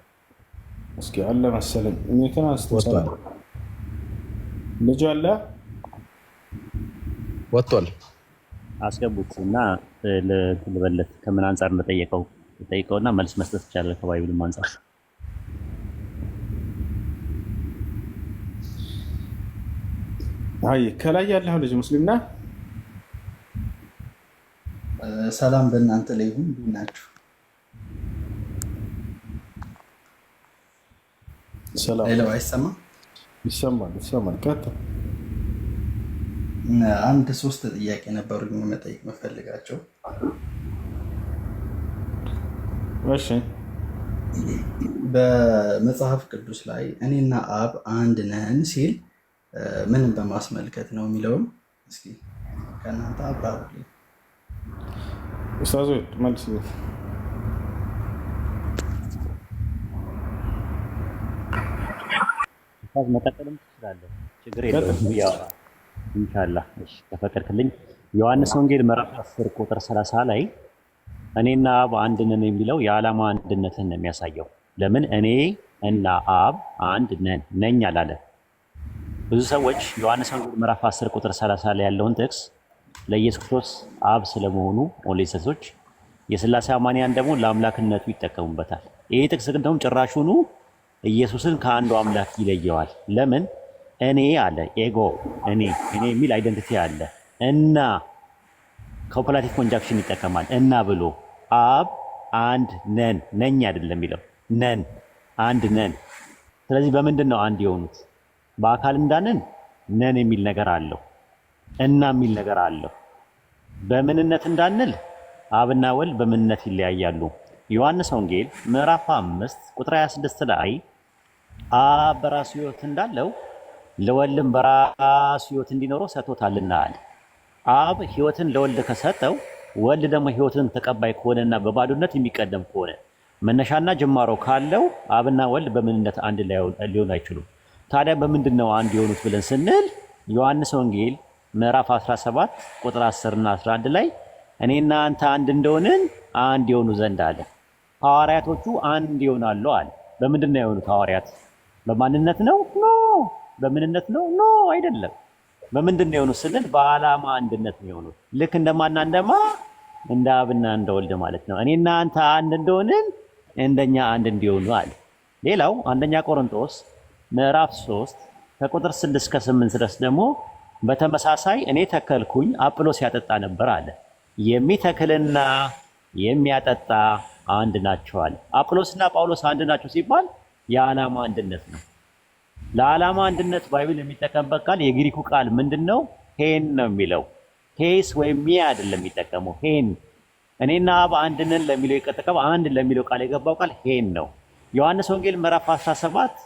እስኪ አለ መሰለኝ። ሚውተን አንስተዋል። ልጁ አለ ወጥቷል። አስገቡት እና ልበለት ከምን አንጻር እንደጠየቀው ጠይቀውና መልስ መስጠት ይቻላል። ከባይብልም አንጻር አይ ከላይ ያለው ልጅ ሙስሊም ነህ? ሰላም በእናንተ ላይ ይሁን። እንዴት ናችሁ? ሰላም። ሄሎ፣ አይሰማም? ይሰማል፣ ይሰማል። ቀጥል። አንድ 3 ጥያቄ ነበሩኝ መጠየቅ መፈልጋቸው። እሺ በመጽሐፍ ቅዱስ ላይ እኔና አብ አንድ ነን ሲል ምንም በማስመልከት ነው የሚለውን እስኪ ከእናንተ አብራሩልኝ። ኡስታዝ መልስ መቀጠልም ትችላለህ፣ ችግር የለውም። ኢንሻአላህ እሺ ከፈቀድክልኝ ዮሐንስ ወንጌል ምዕራፍ 10 ቁጥር 30 ላይ እኔና አብ አንድ ነን የሚለው የዓላማ አንድነትን ነው የሚያሳየው። ለምን እኔ እና አብ አንድ ነኝ አላለ? ብዙ ሰዎች ዮሐንስ ወንጌል ምዕራፍ 10 ቁጥር 30 ላይ ያለውን ጥቅስ ለኢየሱስ ክርስቶስ አብ ስለመሆኑ ኦሌሰሶች የሥላሴ አማንያን ደግሞ ለአምላክነቱ ይጠቀሙበታል። ይሄ ጥቅስ ግን ጭራሹኑ ኢየሱስን ከአንዱ አምላክ ይለየዋል። ለምን እኔ አለ ኤጎ እኔ የሚል አይደንቲቲ አለ እና ኮምፓራቲቭ ኮንጃክሽን ይጠቀማል እና ብሎ አብ አንድ ነኝ አይደለም የሚለው ነን አንድ ነን። ስለዚህ በምንድን ነው አንድ የሆኑት? በአካል እንዳንን ነን የሚል ነገር አለው እና የሚል ነገር አለው። በምንነት እንዳንል አብና ወልድ በምንነት ይለያያሉ። ዮሐንስ ወንጌል ምዕራፍ 5 ቁጥር 26 ላይ አብ በራሱ ሕይወት እንዳለው ለወልድም በራሱ ሕይወት እንዲኖረው ሰጥቶታልና አለ። አብ ሕይወትን ለወልድ ከሰጠው ወልድ ደግሞ ሕይወትን ተቀባይ ከሆነና በባዶነት የሚቀደም ከሆነ መነሻና ጅማሮ ካለው አብና ወልድ በምንነት አንድ ሊሆኑ አይችሉም። ታዲያ በምንድን ነው አንድ የሆኑት ብለን ስንል ዮሐንስ ወንጌል ምዕራፍ 17 ቁጥር 10 እና 11 ላይ እኔና አንተ አንድ እንደሆንን አንድ የሆኑ ዘንድ አለ። ሐዋርያቶቹ አንድ ይሆናሉ አለ። በምንድን ነው የሆኑት ሐዋርያት? በማንነት ነው? ኖ። በምንነት ነው? ኖ አይደለም። በምንድን ነው የሆኑት ስንል በዓላማ አንድነት ነው የሆኑት። ልክ እንደማና እንደማ እንደ አብና እንደ ወልድ ማለት ነው። እኔና አንተ አንድ እንደሆንን እንደኛ አንድ እንዲሆኑ አለ። ሌላው አንደኛ ቆሮንቶስ ምዕራፍ 3 ከቁጥር 6 እስከ 8 ድረስ ደግሞ በተመሳሳይ እኔ ተከልኩኝ አጵሎስ ያጠጣ ነበር አለ። የሚተክልና የሚያጠጣ አንድ ናቸው አለ። አጵሎስና ጳውሎስ አንድ ናቸው ሲባል የዓላማ አንድነት ነው። ለዓላማ አንድነት ባይብል የሚጠቀምበት ቃል የግሪኩ ቃል ምንድነው? ሄን ነው የሚለው። ሄስ ወይም ሚያ አይደለም የሚጠቀመው ሄን። እኔና አብ አንድ ነን ለሚለው ይቀጠቀም አንድ ለሚለው ቃል የገባው ቃል ሄን ነው። ዮሐንስ ወንጌል ምዕራፍ 17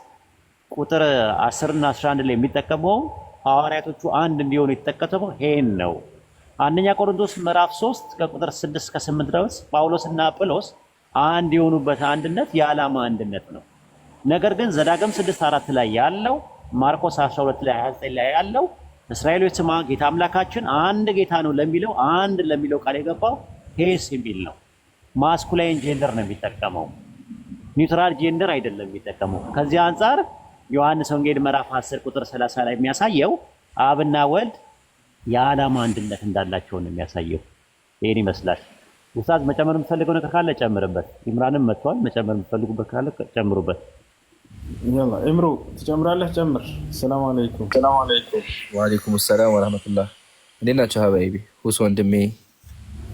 ቁጥር 10 እና 11 ላይ የሚጠቀመው ሐዋርያቶቹ አንድ እንዲሆኑ የተጠቀመው ሄን ነው። አንደኛ ቆሮንቶስ ምዕራፍ 3 ከቁጥር 6 እስከ 8 ድረስ ጳውሎስና አጵሎስ አንድ የሆኑበት አንድነት የዓላማ አንድነት ነው። ነገር ግን ዘዳግም 6:4 ላይ ያለው ማርቆስ 12 ላይ 29 ላይ ያለው እስራኤሎች ስማ ጌታ አምላካችን አንድ ጌታ ነው ለሚለው አንድ ለሚለው ቃል የገባው ሄስ የሚል ነው። ማስኩላይን ጄንደር ነው የሚጠቀመው፣ ኒውትራል ጄንደር አይደለም የሚጠቀመው። ከዚህ አንጻር ዮሐንስ ወንጌል ምዕራፍ 10 ቁጥር 30 ላይ የሚያሳየው አብና ወልድ የዓላማ አንድነት እንዳላቸው ነው የሚያሳየው። ይሄን ይመስላል። ኡስታዝ መጨመር የምትፈልገው ነገር ካለ ጨምርበት። ኢምራንም መጥቷል። መጨመር የምትፈልጉበት ካለ ጨምሩበት። ያላ ኢምሩ ትጨምራለህ? ጨምር። ሰላም አለይኩም። ወአለይኩም ሰላም ወራህመቱላህ። እንዴት ናችሁ ሀባይቢ? ሁስ ወንድሜ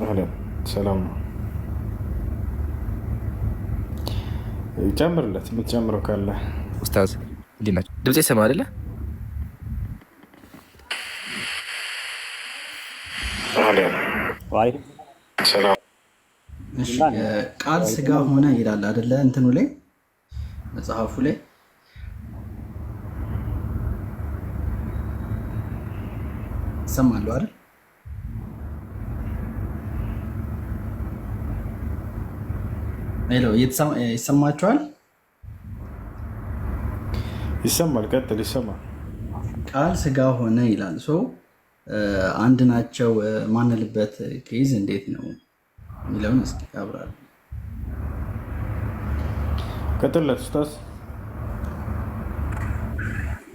አህለን ሰላም። ጨምርለት የምትጨምረው ካለ ኡስታዝ። እንዴት ናችሁ? ድምጼ ይሰማ አይደለ? ቃል ስጋ ሆነ ይላል አይደለ? እንትኑ ላይ መጽሐፉ ላይ ይሰማሉ አይደል? ሄሎ ይሰማችኋል? ይሰማል። ቀጥል። ይሰማል። ቃል ስጋ ሆነ ይላል። አንድ ናቸው ማንልበት ኬዝ እንዴት ነው የሚለውን እስኪ ያብራሩ። ቀጥልለት ኡስታዝ።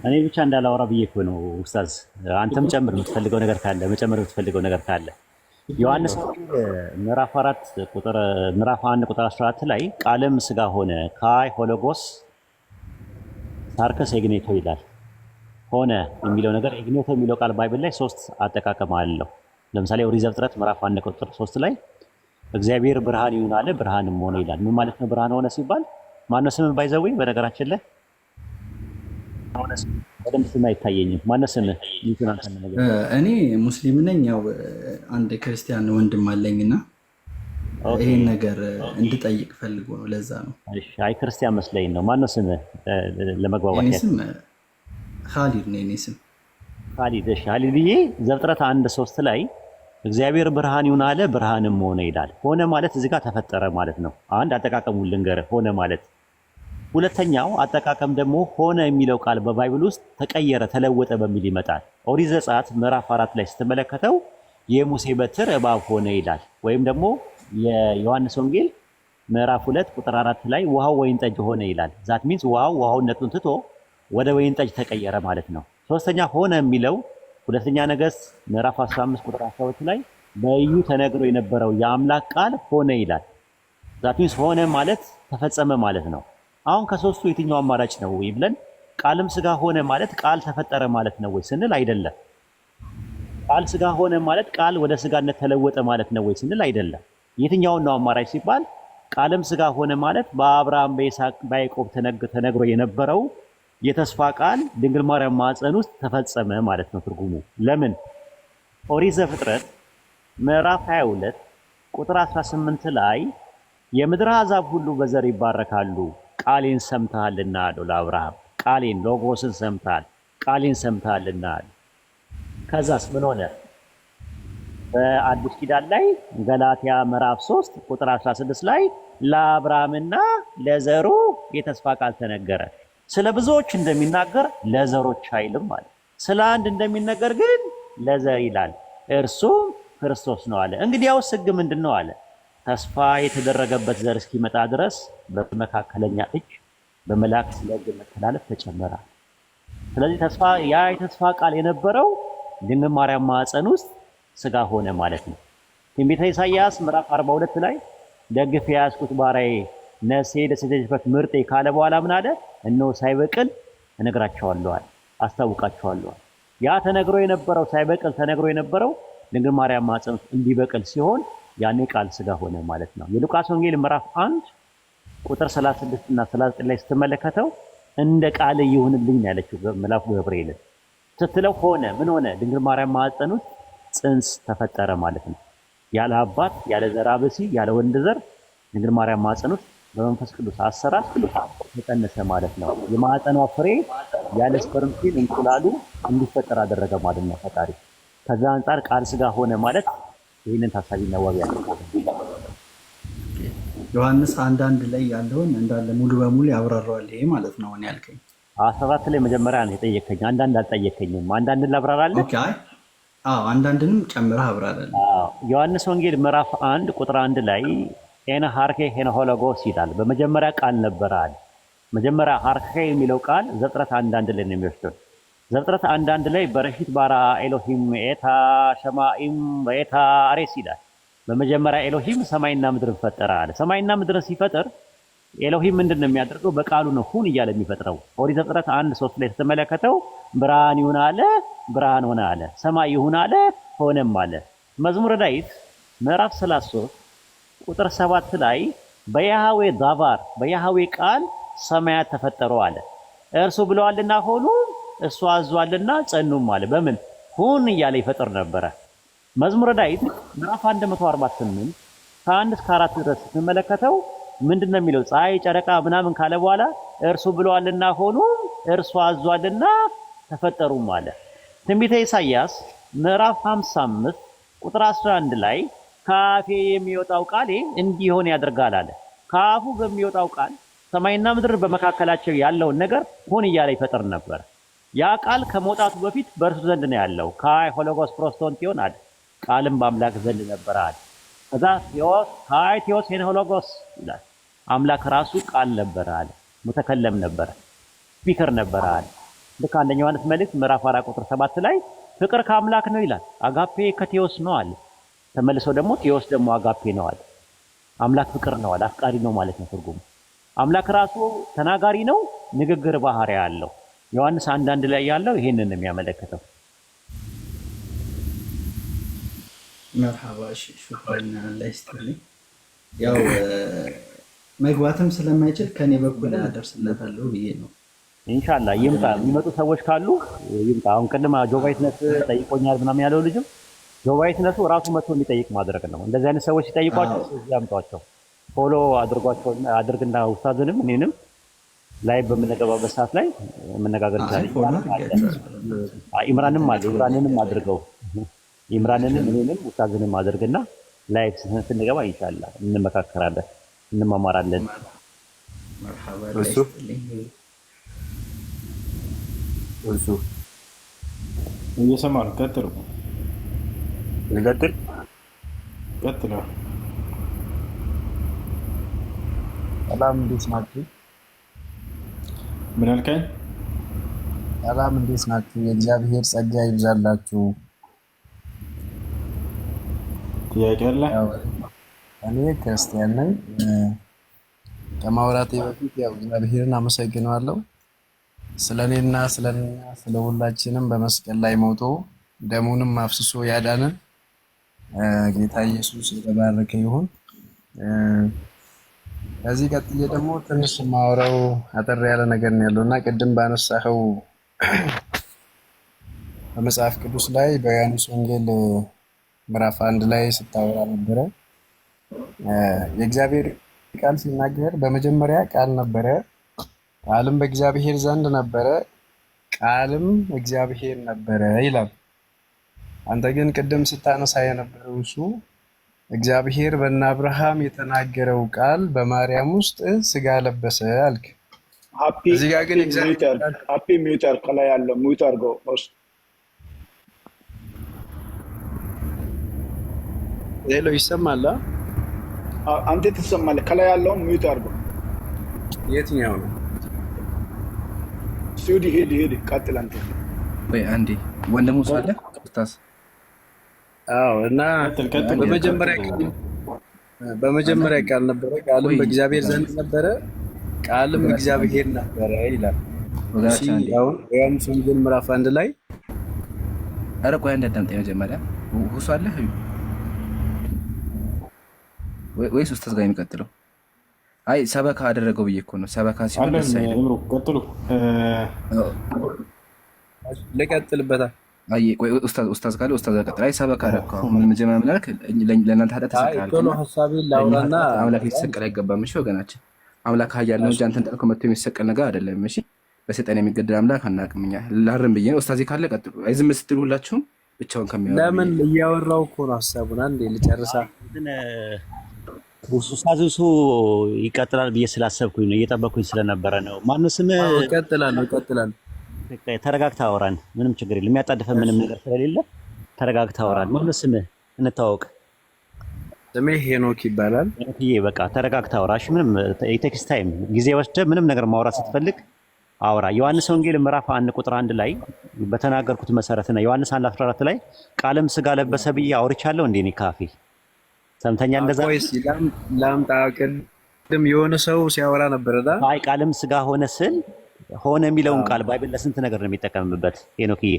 እኔ ብቻ እንዳላወራ ብዬ እኮ ነው ኡስታዝ። አንተም ጨምር የምትፈልገው ነገር ካለ መጨመር የምትፈልገው ነገር ካለ ዮሐንስ ምዕራፍ 1 ቁጥር 14 ላይ ቃልም ስጋ ሆነ ካይ ሆሎጎስ ሳርከስ ኤግኔቶ ይላል። ሆነ የሚለው ነገር ኤግኔቶ የሚለው ቃል ባይብል ላይ 3 አጠቃቀም አለው። ለምሳሌ ኦሪት ዘፍጥረት ምዕራፍ 1 ቁጥር 3 ላይ እግዚአብሔር ብርሃን ይሁን አለ፣ ብርሃንም ሆነ ይላል። ምን ማለት ነው ብርሃን ሆነ ሲባል? ማነው ስም ባይዘው? በነገራችን ላይ በደንብ ስም አይታየኝም። ማነው ስም? እኔ ሙስሊም ነኝ። ያው አንድ ክርስቲያን ወንድም አለኝና ይሄን ነገር እንድጠይቅ ፈልጎ ነው። ለዛ ነው። አይ ክርስቲያን መስለኝ ነው። ማነው ስምህ? ለመግባባት የኔ ስም ካሊድ ነው። የኔ ስም ካሊድ። እሺ ካሊድዬ፣ ዘፍጥረት 1:3 ላይ እግዚአብሔር ብርሃን ይሁን አለ፣ ብርሃንም ሆነ ይላል። ሆነ ማለት እዚህ ጋር ተፈጠረ ማለት ነው። አንድ አጠቃቀሙን ልንገርህ፣ ሆነ ማለት። ሁለተኛው አጠቃቀም ደግሞ ሆነ የሚለው ቃል በባይብል ውስጥ ተቀየረ፣ ተለወጠ በሚል ይመጣል። ኦሪት ዘጸአት ምዕራፍ 4 ላይ ስትመለከተው የሙሴ በትር እባብ ሆነ ይላል። ወይም ደግሞ የዮሐንስ ወንጌል ምዕራፍ 2 ቁጥር 4 ላይ ውሃው ወይን ጠጅ ሆነ ይላል። ዛት ሚንስ ውሃውነቱን ትቶ ወደ ወይን ጠጅ ተቀየረ ማለት ነው። ሶስተኛ ሆነ የሚለው ሁለተኛ ነገሥት ምዕራፍ 15 ቁጥር 12 ላይ በኢዩ ተነግሮ የነበረው የአምላክ ቃል ሆነ ይላል። ዛት ሚንስ ሆነ ማለት ተፈጸመ ማለት ነው። አሁን ከሶስቱ የትኛው አማራጭ ነው ወይ ብለን ቃልም ስጋ ሆነ ማለት ቃል ተፈጠረ ማለት ነው ወይ ስንል አይደለም። ቃል ስጋ ሆነ ማለት ቃል ወደ ስጋነት ተለወጠ ማለት ነው ወይ ስንል አይደለም። የትኛውን ነው አማራጭ ሲባል ቃልም ስጋ ሆነ ማለት በአብርሃም በይስሐቅ በያዕቆብ ተነግሮ የነበረው የተስፋ ቃል ድንግል ማርያም ማኅፀን ውስጥ ተፈጸመ ማለት ነው ትርጉሙ። ለምን? ኦሪት ዘፍጥረት ምዕራፍ 22 ቁጥር 18 ላይ የምድር አሕዛብ ሁሉ በዘር ይባረካሉ ቃሌን ሰምተሃልና አለው ለአብርሃም። ቃሌን ሎጎስን ሰምተሃል፣ ቃሌን ሰምተሃልና አለ። ከዛስ ምን ሆነ? በአዲስ ኪዳን ላይ ገላትያ ምዕራፍ 3 ቁጥር 16 ላይ ለአብርሃምና ለዘሩ የተስፋ ቃል ተነገረ። ስለ ብዙዎች እንደሚናገር ለዘሮች አይልም ማለት። ስለ አንድ እንደሚነገር ግን ለዘር ይላል፣ እርሱም ክርስቶስ ነው አለ። እንግዲያውስ ሕግ ምንድን ነው አለ? ተስፋ የተደረገበት ዘር እስኪመጣ ድረስ በመካከለኛ እጅ በመላእክት ስለ ሕግ መተላለፍ ተጨመረ። ስለዚህ ያ የተስፋ ቃል የነበረው ድንግል ማርያም ማኅፀን ውስጥ ስጋ ሆነ ማለት ነው። ትንቢተ ኢሳይያስ ምዕራፍ 42 ላይ ደግፌ የያዝኩት ባሪያዬ ነፍሴ ደስ የተሰኘችበት ምርጤ ካለ በኋላ ምን አለ? እነሆ ሳይበቅል እነግራቸዋለሁ፣ አስታውቃቸዋለሁ። ያ ተነግሮ የነበረው ሳይበቅል ተነግሮ የነበረው ድንግል ማርያም ማኅፀን ውስጥ እንዲበቅል ሲሆን ያኔ ቃል ስጋ ሆነ ማለት ነው። የሉቃስ ወንጌል ምዕራፍ 1 ቁጥር 36 እና 39 ላይ ስትመለከተው እንደ ቃል ይሁንልኝ ያለችው መልአኩ ገብርኤልን ስትለው ሆነ። ምን ሆነ? ድንግል ማርያም ማኅፀን ውስጥ ጽንስ ተፈጠረ ማለት ነው። ያለ አባት ያለ ዘር አብሲ ያለ ወንድ ዘር ድንግል ማርያም ማኅፀን ውስጥ በመንፈስ ቅዱስ አሰራር ተጸነሰ ማለት ነው። የማኅፀኗ ፍሬ ያለ ስፐርም ሴል እንቁላሉ እንዲፈጠር አደረገ ማለት ነው ፈጣሪ። ከዛ አንጻር ቃል ስጋ ሆነ ማለት ይህንን ታሳቢ ነው ያደርጋል። ዮሐንስ 1:1 ላይ ያለውን እንዳለ ሙሉ በሙሉ ያብራራዋል። ይሄ ማለት ነው እኔ ያልከኝ 17 ላይ መጀመሪያ ነው የጠየከኝ። አንዳንድ አልጠየከኝም። አንዳንድን ላብራራለህ? ኦኬ። አዎ አንዳንድንም ጨምረህ አብራራለህ። ዮሐንስ ወንጌል ምዕራፍ 1 ቁጥር 1 ላይ ኤነ ሃርኬ ሄነ ሆሎጎስ ይላል። በመጀመሪያ ቃል ነበረ አለ። መጀመሪያ ሃርኬ የሚለው ቃል ዘፍጥረት 1:1 ላይ ነው የሚወስደው። ዘፍጥረት 1:1 ላይ በረሺት ባራ ኤሎሂም ኤታ ሸማኢም በኤታ አሬስ ይላል። በመጀመሪያ ኤሎሂም ሰማይና ምድርን ፈጠረ አለ። ሰማይና ምድርን ሲፈጥር ኤሎሂም ምንድን ነው የሚያደርገው? በቃሉ ነው ሁን እያለ የሚፈጥረው። ኦሪት ዘፍጥረት 1:3 ላይ ስትመለከተው ብርሃን ይሁን አለ፣ ብርሃን ሆነ አለ። ሰማይ ይሁን አለ፣ ሆነም አለ። መዝሙረ ዳዊት ምዕራፍ 33 ቁጥር 7 ላይ በያህዌ ዳባር በያህዌ ቃል ሰማያት ተፈጠሩ አለ። እርሱ ብለዋልና ሆኑ፣ እሱ አዟልና ጸኑም አለ። በምን ሁን እያለ ይፈጥር ነበረ። መዝሙረ ዳዊት ምዕራፍ 148 ከ1 እስከ 4 ድረስ ስትመለከተው ምንድነው የሚለው? ፀሐይ ጨረቃ ምናምን ካለ በኋላ እርሱ ብለዋልና ሆኑ፣ እርሱ አዟልና ተፈጠሩም አለ። ትንቢተ ኢሳይያስ ምዕራፍ 55 ቁጥር 11 ላይ ከአፌ የሚወጣው ቃሌ እንዲሆን ያደርጋል አለ። ከአፉ በሚወጣው ቃል ሰማይና ምድር በመካከላቸው ያለውን ነገር ሁን እያለ ይፈጥር ነበር። ያ ቃል ከመውጣቱ በፊት በእርሱ ዘንድ ነው ያለው። ካይ ሆሎጎስ ፕሮስቶንቲዮን አለ። ቃልም በአምላክ ዘንድ ነበር አለ። ከዛ ቴዎስ ካይ ቴዎስ ሄነ ሆሎጎስ ይላል። አምላክ ራሱ ቃል ነበር አለ። ሙተከለም ነበር፣ ስፒከር ነበር አለ። ልክ አንደኛ ዮሐንስ መልእክት ምዕራፍ 4 ቁጥር 7 ላይ ፍቅር ከአምላክ ነው ይላል። አጋፔ ከቴዎስ ነው አለ። ተመልሶ ደግሞ ቴዎስ ደግሞ አጋፔ ነው አለ። አምላክ ፍቅር ነው አለ። አፍቃሪ ነው ማለት ነው ትርጉሙ። አምላክ ራሱ ተናጋሪ ነው፣ ንግግር ባህሪ ያለው። ዮሐንስ 1:1 ላይ ያለው ይሄንን ነው የሚያመለክተው። መርሐባ ሹክራን አላህ ይስጥልኝ። ያው መግባትም ስለማይችል ከኔ በኩል አደርስለታለሁ ብዬ ነው። ኢንሻአላህ ይምጣ። የሚመጡ ሰዎች ካሉ ይምጣ። አሁን ቅድም ጆቫይትነት ጠይቆኛል ምናምን ያለው ልጅም ጆባይትነቱ ራሱ መጥቶ የሚጠይቅ ማድረግ ነው። እንደዚህ አይነት ሰዎች ሲጠይቋቸው ያምጧቸው፣ ፎሎ አድርጓቸው አድርግና ኡስታዝንም እኔንም ላይ በምንገባበት ሰዓት ላይ መነጋገር ይችላል። ኢምራንንም አለ ኢምራንንም አድርገው ኢምራንንም እኔንም ኡስታዝንም አድርግና ላይ ስንገባ ይቻላል እንመካከራለን፣ እንማማራለን። እሱ እየሰማሁ ቀጥሉ። ልቀጥል? ቀጥሉ። ሰላም እንዴት ናችሁ? ምን አልከኝ? ሰላም እንዴት ናችሁ? የእግዚአብሔር ጸጋ ይብዛላችሁ። ጥያቄ አለ? እኔ ክርስቲያን ነኝ። ከማውራቴ በፊት ያው እግዚአብሔርን አመሰግነዋለሁ ስለ እኔና ስለ ሁላችንም በመስቀል ላይ ሞቶ ደሙንም አፍስሶ ያዳነን ጌታ ኢየሱስ የተባረከ ይሁን። ከዚህ ቀጥዬ ደግሞ ትንሽ ማውራው አጠር ያለ ነገር ነው ያለውና ቅድም ባነሳኸው በመጽሐፍ ቅዱስ ላይ በዮሐንስ ወንጌል ምዕራፍ 1 ላይ ስታወራ ነበረ። የእግዚአብሔር ቃል ሲናገር በመጀመሪያ ቃል ነበረ፣ ቃልም በእግዚአብሔር ዘንድ ነበረ፣ ቃልም እግዚአብሔር ነበረ ይላል። አንተ ግን ቅድም ስታነሳ የነበረው እሱ እግዚአብሔር በእነ አብርሃም የተናገረው ቃል በማርያም ውስጥ ስጋ ለበሰ አልክ። እዚህ ጋር ግን ሃፒ ሚውተር ከላይ ያለው ሚውት አድርገው። ሄሎ ይሰማል? አንተ ትሰማለህ? ከላይ ያለውን ሚውት አድርገው። የትኛው ነው? ስቱዲ ሄድ ቀጥል አንተ። ወይ አንዴ ወንድሙ ሳለ ኡስታዝ። አዎ እና በመጀመሪያ ቃል ነበረ፣ ቃልም በእግዚአብሔር ዘንድ ነበረ፣ ቃልም እግዚአብሔር ነበረ ይላል። ዮሐንስ ወንጌል ምዕራፍ 1 ላይ ኧረ ቆይ አንድ አዳምጠኝ መጀመሪያ። ሁሱ አለ ወይስ ኡስታዝ ጋር የሚቀጥለው? አይ ሰበካ አደረገው ብዬ እኮ ነው። ሰበካ ሲሆን ደስ አይልም። ቀጥሉ። ልቀጥልበታ። አይ ቆይ ኡስታዝ ካለ ኡስታዝ ቀጥል። አይ ሰበካ አደረገው ምን መጀመሪያ ምን አልክ? ለእናንተ ኃጢአት ተሰቀለ። ቶሎ ሐሳቤን ላውራና አምላክ ሊሰቀል አይገባም። እሺ ወገናችን፣ አምላክ ኃያል ነው እንጂ አንተ እንዳልከው መጥቶ የሚሰቀል ነገር አይደለም። እሺ በሰይጣን የሚገደል አምላክ አናውቅም እኛ። ላርም ብዬ ነው። ኡስታዝ ካለ ቀጥሉ። አይ ዝም ስትሉ ሁላችሁም ብቻውን ከሚያወራ ለምን እያወራው እኮ ነው ሐሳቡን። አንዴ ልጨርሳ። ኡስታዝ እሱ ይቀጥላል ብዬ ስላሰብኩኝ ነው፣ እየጠበኩኝ ስለነበረ ነው። ማነው ስምህ? እቀጥላለሁ። ተረጋግተህ አውራን፣ ምንም ችግር የለም። የሚያጣድፈ ምንም ነገር ስለሌለ ተረጋግተህ አውራን። ማነው ስምህ? እንታወቅ። ስሜ ሄኖክ ይባላል። ሄኖክዬ በቃ ተረጋግተህ አውራ። እሺ ምንም የቴክስት ታይም ጊዜ ወስደህ ምንም ነገር ማውራት ስትፈልግ አውራ። ዮሐንስ ወንጌል ምዕራፍ 1 ቁጥር 1 ላይ በተናገርኩት መሰረት ነው። ዮሐንስ 1:14 ላይ ቃልም ስጋ ለበሰ ብዬ አውርቻለሁ እንዴ? እኔ ካፌ ሰምተኛ እንደዛ ወይስ ላምጣ? ቅድም የሆነ ሰው ሲያወራ ነበርዳ። አይ ቃልም ስጋ ሆነ ስል ሆነ የሚለውን ቃል ባይብል ለስንት ነገር ነው የሚጠቀምበት ሄኖክዬ።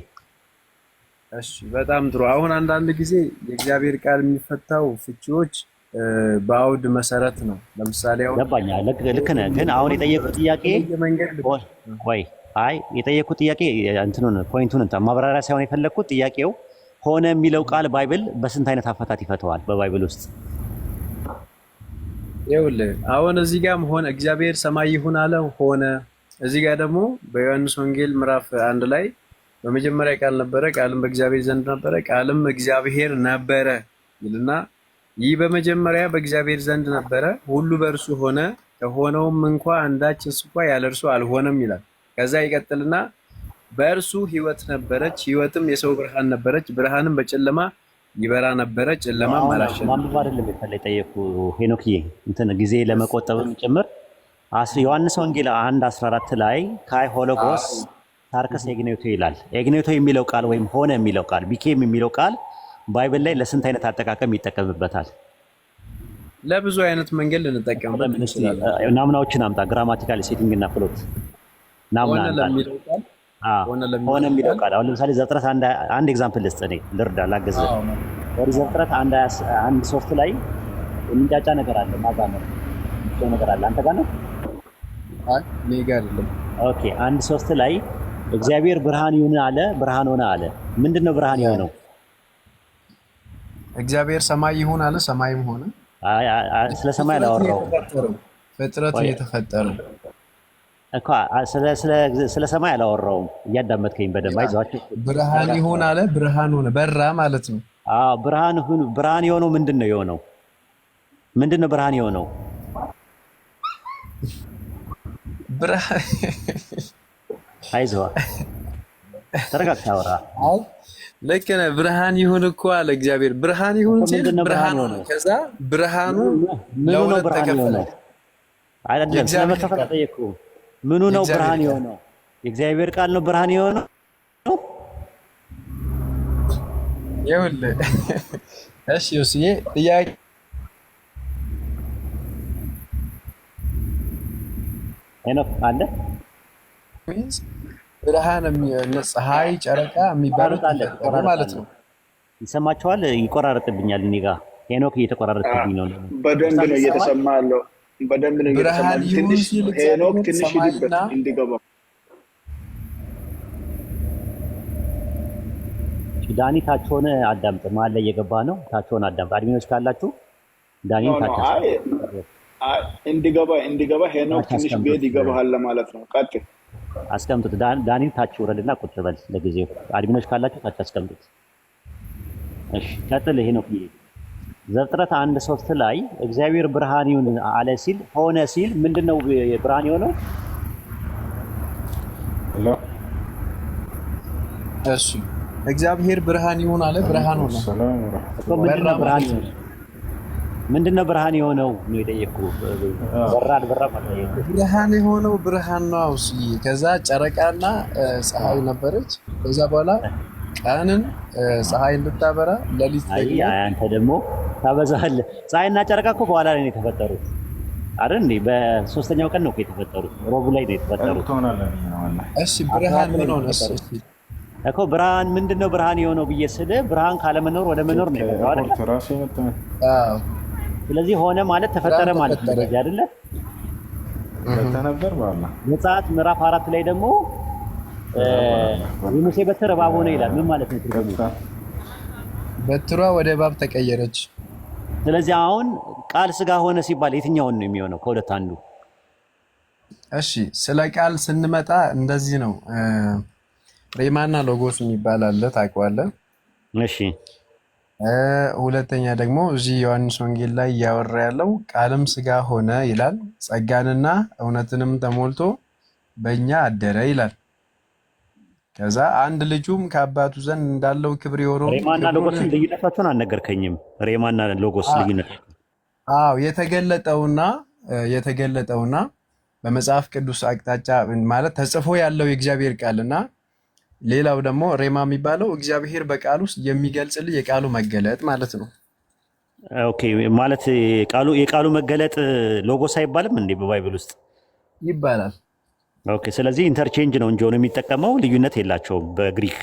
እሺ በጣም ጥሩ። አሁን አንዳንድ ጊዜ የእግዚአብሔር ቃል የሚፈታው ፍቺዎች በአውድ መሰረት ነው። ለምሳሌ አሁን ገባኛ፣ ልክ ነህ። ግን አሁን የጠየቁት ጥያቄ ወይ አይ የጠየቁት ጥያቄ እንትኑን ፖይንቱን ማብራሪያ ሳይሆን የፈለግኩት ጥያቄው ሆነ የሚለው ቃል ባይብል በስንት አይነት አፈታት ይፈተዋል? በባይብል ውስጥ ይኸውልህ አሁን እዚህ ጋርም ሆነ እግዚአብሔር ሰማይ ይሁን አለ ሆነ። እዚህ ጋር ደግሞ በዮሐንስ ወንጌል ምዕራፍ 1 ላይ በመጀመሪያ ቃል ነበረ፣ ቃልም በእግዚአብሔር ዘንድ ነበረ፣ ቃልም እግዚአብሔር ነበረ ይልና ይህ በመጀመሪያ በእግዚአብሔር ዘንድ ነበረ፣ ሁሉ በእርሱ ሆነ፣ ከሆነውም እንኳ አንዳችስ እንኳ ያለ እርሱ አልሆነም ይላል። ከዛ ይቀጥልና በእርሱ ሕይወት ነበረች፣ ሕይወትም የሰው ብርሃን ነበረች፣ ብርሃንም በጨለማ ይበራ ነበረ፣ ጨለማም አላሸነፈም። ማንበብ አይደለም የፈለጠየኩ ሄኖክዬ፣ እንትን ጊዜ ለመቆጠብም ጭምር ዮሐንስ ወንጌል 1:14 ላይ ካይ ሆሎጎስ ታርከስ ኤግኔቶ ይላል። ኤግኔቶ የሚለው ቃል ወይም ሆነ የሚለው ቃል ቢኬም የሚለው ቃል ባይብል ላይ ለስንት አይነት አጠቃቀም ይጠቀምበታል? ለብዙ አይነት መንገድ ልንጠቀምበት እንችላለን። ናምናዎችን አምጣ። ግራማቲካል ሴቲንግ እና ፍሎት ናምና ሆነ የሚለው ቃል አሁን ለምሳሌ ዘፍጥረት አንድ ኤግዛምፕል ልስጥ፣ እኔ ልርዳ ላገዝ። ወደ ዘፍጥረት 1:3 ላይ የሚንጫጫ ነገር አለ፣ ማዛመር ነገር አለ። አንተ ጋር ነው? አይ እኔ ጋር አይደለም። ኦኬ 1:3 ላይ እግዚአብሔር ብርሃን ይሁን አለ፣ ብርሃን ሆነ አለ። ምንድነው ብርሃን የሆነው? እግዚአብሔር ሰማይ ይሁን አለ፣ ሰማይም ሆነ። ስለ ሰማይ አላወራሁም። ፍጥረት የተፈጠረው እኮ ስለ ሰማይ አላወራሁም። እያዳመጥከኝ በደንብ አይዟችሁ። ብርሃን ይሁን አለ፣ ብርሃን ሆነ፣ በራ ማለት ነው። አዎ ብርሃን የሆነው ምንድን ነው የሆነው? ምንድን ነው ብርሃን የሆነው? ብርሃን አይዞህ ተረጋግተህ አውራ። ልክ ነህ። ብርሃን ይሁን እኮ አለ እግዚአብሔር። ብርሃን ይሁን ሲል ብርሃን ሆነ። ከዛ ብርሃኑ ለሁለት ተከፈለ። አይደለም ስለመከፈል ጠየቅኩህ። ምኑ ነው ብርሃን የሆነው? የእግዚአብሔር ቃል ነው ብርሃን የሆነው? ይኸውልህ እሺ ዮስዬ ጥያቄ ሄኖክ አለ ብርሃን ፀሐይ፣ ጨረቃ የሚባሉት ማለት ነው። ይሰማቸዋል? ይቆራረጥብኛል እኔ ጋር ሄኖክ እየተቆራረጥብኝ ነው። በደንብ ነው እየተሰማ ያለው። በደንብ ነው እየተሰማ። ትንሽ ሄኖክ ትንሽ ሂድበት እንዲገባ። ዳኒ ታች ሆነ አዳምጥ። መሀል ላይ እየገባ ነው። ታች ሆነ አዳምጥ። አድሚኖች ካላችሁ ዳኒ ታች እንዲገባ ሄኖክ ትንሽ ቤት ይገባሃል ለማለት ነው። ቀጥል። አስቀምጡት። ዳኒ ታች ወረድና ቁጭ በል ለጊዜው። አድሚኖች ካላችሁ ታች አስቀምጡት። እሺ ቀጥል ሄኖክ። ዘፍጥረት 1:3 ላይ እግዚአብሔር ብርሃን ይሁን አለ ሲል ሆነ ሲል ምንድነው ብርሃን የሆነው? እሺ እግዚአብሔር ብርሃን ይሁን አለ፣ ብርሃን ሆነ። ምንድነው ብርሃን የሆነው ነው የጠየኩህ። ብርሃን የሆነው ብርሃን ነው። እሺ ከዛ ጨረቃና ፀሐይ ነበረች። ከዛ በኋላ ቀንን ፀሐይ እንድታበራ ሌሊት ደግሞ አንተ ደግሞ ታበዛለህ። ፀሐይና ጨረቃ እኮ በኋላ ላይ ነው የተፈጠሩት አይደል እንዴ? በሶስተኛው ቀን ነው እኮ የተፈጠሩት። ረቡዕ ላይ ነው የተፈጠሩት። እሺ ብርሃን ምን ሆነ እኮ? ብርሃን ምንድነው ብርሃን የሆነው ብዬ ስል ብርሃን ካለመኖር ወደ መኖር ነው የመጣው አይደል? ስለዚህ ሆነ ማለት ተፈጠረ ማለት ነው አይደል? ተነበር ባላ ዘጸአት ምዕራፍ 4 ላይ ደግሞ የሙሴ በትር እባብ ሆነ ይላል። ምን ማለት ነው ትርጉሙ? በትሯ ወደ እባብ ተቀየረች። ስለዚህ አሁን ቃል ስጋ ሆነ ሲባል የትኛውን ነው የሚሆነው? ከሁለት አንዱ። እሺ ስለ ቃል ስንመጣ እንደዚህ ነው። ሬማና ሎጎስ የሚባል አለ፣ ታውቀዋለህ? እሺ ሁለተኛ ደግሞ እዚህ ዮሐንስ ወንጌል ላይ እያወራ ያለው ቃልም ስጋ ሆነ ይላል፣ ጸጋንና እውነትንም ተሞልቶ በእኛ አደረ ይላል። ከዛ አንድ ልጁም ከአባቱ ዘንድ እንዳለው ክብር የሆነው ሬማና ሎጎስ ልዩነታቸውን አልነገርከኝም። ሬማና ሎጎስ ልዩነት የተገለጠውና በመጽሐፍ ቅዱስ አቅጣጫ ማለት ተጽፎ ያለው የእግዚአብሔር ቃልና ሌላው ደግሞ ሬማ የሚባለው እግዚአብሔር በቃል ውስጥ የሚገልጽልህ የቃሉ መገለጥ ማለት ነው። ኦኬ ማለት የቃሉ መገለጥ ሎጎስ አይባልም እንዴ? በባይብል ውስጥ ይባላል። ኦኬ ስለዚህ ኢንተርቼንጅ ነው እንጂ ሆነ የሚጠቀመው ልዩነት የላቸውም በግሪክ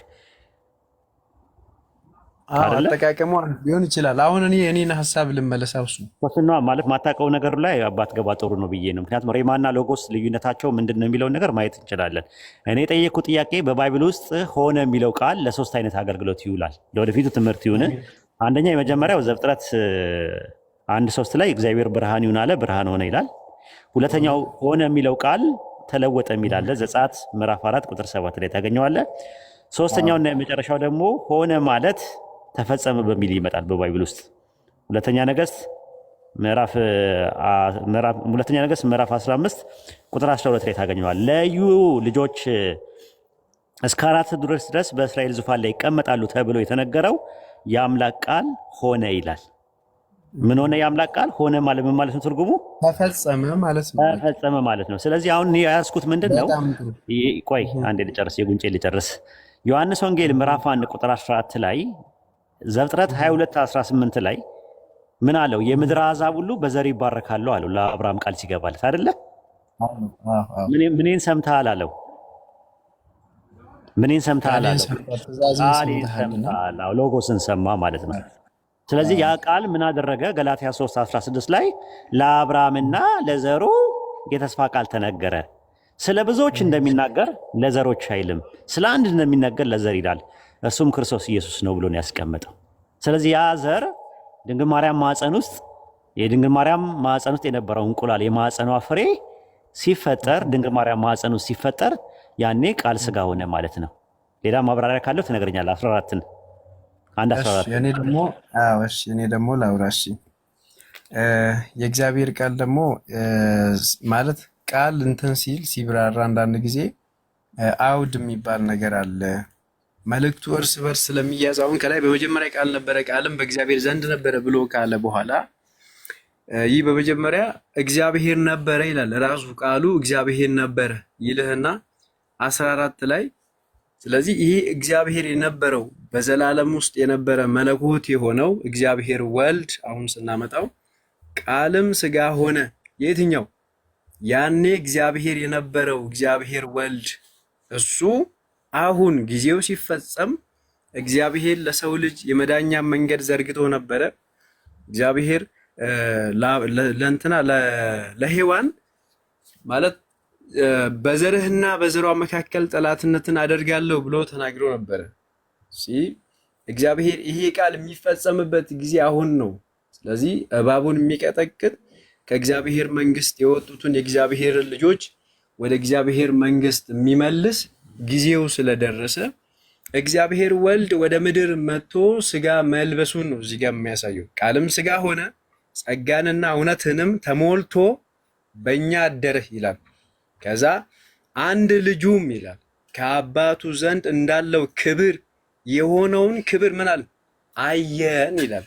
አይደለ? አጠቃቀሙ ሊሆን ይችላል። አሁን እኔን ሐሳብ ልመለሳው ወስኗ ማለት ማታውቀው ነገር ላይ ባትገባ ጥሩ ነው ብዬ ነው። ምክንያቱም ሬማና ሎጎስ ልዩነታቸው ምንድን ነው የሚለውን ነገር ማየት እንችላለን። እኔ የጠየኩት ጥያቄ በባይብል ውስጥ ሆነ የሚለው ቃል ለሶስት አይነት አገልግሎት ይውላል። ለወደፊቱ ትምህርት ይሁን። አንደኛ የመጀመሪያው ዘፍጥረት 1:3 ላይ እግዚአብሔር ብርሃን ይሁን አለ፣ ብርሃን ሆነ ይላል። ሁለተኛው ሆነ የሚለው ቃል ተለወጠ የሚል አለ። ዘጸአት ምዕራፍ 4 ቁጥር 7 ላይ ታገኘዋለህ። ሶስተኛውና የመጨረሻው ደግሞ ሆነ ማለት ተፈጸመ በሚል ይመጣል በባይብል ውስጥ። ሁለተኛ ነገሥት ምዕራፍ 15 ቁጥር 12 ላይ ታገኘዋል። ለዩ ልጆች እስከ 4 ድረስ በእስራኤል ዙፋን ላይ ይቀመጣሉ ተብሎ የተነገረው የአምላክ ቃል ሆነ ይላል። ምን ሆነ? የአምላክ ቃል ሆነ ማለት ምን ማለት ነው? ትርጉሙ ተፈጸመ ማለት ነው። ተፈጸመ ማለት ነው። ስለዚህ አሁን ያስኩት ምንድን ነው? ቆይ አንዴ ልጨርስ፣ የጉንጬ ልጨርስ። ዮሐንስ ወንጌል ምዕራፍ 1 ቁጥር 14 ላይ ዘፍጥረት 22:18 ላይ ምን አለው? የምድር አሕዛብ ሁሉ በዘር ይባረካሉ አለው። ለአብርሃም ቃል ሲገባለት አይደለ? ምንን ሰምተሃል አለው? ምንን ሰምተሃል አለው? ቃሌን ሰምተሃል። ሎጎስን ሰማ ማለት ነው። ስለዚህ ያ ቃል ምን አደረገ? ገላትያ 3:16 ላይ ለአብርሃምና ለዘሩ የተስፋ ቃል ተነገረ። ስለ ብዙዎች እንደሚናገር ለዘሮች አይልም፣ ስለ አንድ እንደሚናገር ለዘር ይላል። እሱም ክርስቶስ ኢየሱስ ነው ብሎ ነው ያስቀመጠው። ስለዚህ ያ ዘር ድንግል ማርያም ማዕፀን ውስጥ የድንግል ማርያም ማዕፀን ውስጥ የነበረው እንቁላል የማዕፀኗ ፍሬ ሲፈጠር ድንግል ማርያም ማዕፀን ውስጥ ሲፈጠር ያኔ ቃል ስጋ ሆነ ማለት ነው። ሌላ ማብራሪያ ካለው ትነግረኛለህ። 14ን አንድ 14 እኔ ደግሞ ላውራሽ የእግዚአብሔር ቃል ደግሞ ማለት ቃል እንትን ሲል ሲብራራ አንዳንድ ጊዜ አውድ የሚባል ነገር አለ። መልእክቱ እርስ በርስ ስለሚያዝ አሁን ከላይ በመጀመሪያ ቃል ነበረ፣ ቃልም በእግዚአብሔር ዘንድ ነበረ ብሎ ካለ በኋላ ይህ በመጀመሪያ እግዚአብሔር ነበረ ይላል። ራሱ ቃሉ እግዚአብሔር ነበረ ይልህና 14 ላይ ስለዚህ ይሄ እግዚአብሔር የነበረው በዘላለም ውስጥ የነበረ መለኮት የሆነው እግዚአብሔር ወልድ አሁን ስናመጣው ቃልም ስጋ ሆነ። የትኛው ያኔ እግዚአብሔር የነበረው እግዚአብሔር ወልድ እሱ አሁን ጊዜው ሲፈጸም እግዚአብሔር ለሰው ልጅ የመዳኛ መንገድ ዘርግቶ ነበረ። እግዚአብሔር ለሔዋን ማለት በዘርህና በዘሯ መካከል ጠላትነትን አደርጋለሁ ብሎ ተናግሮ ነበረ። እግዚአብሔር ይሄ ቃል የሚፈጸምበት ጊዜ አሁን ነው። ስለዚህ እባቡን የሚቀጠቅጥ ከእግዚአብሔር መንግስት የወጡትን የእግዚአብሔር ልጆች ወደ እግዚአብሔር መንግስት የሚመልስ ጊዜው ስለደረሰ እግዚአብሔር ወልድ ወደ ምድር መጥቶ ስጋ መልበሱን ነው እዚህ ጋር የሚያሳየው። ቃልም ስጋ ሆነ ጸጋንና እውነትንም ተሞልቶ በእኛ አደረ ይላል። ከዛ አንድ ልጁም ይላል ከአባቱ ዘንድ እንዳለው ክብር የሆነውን ክብር ምን አለ አየን ይላል።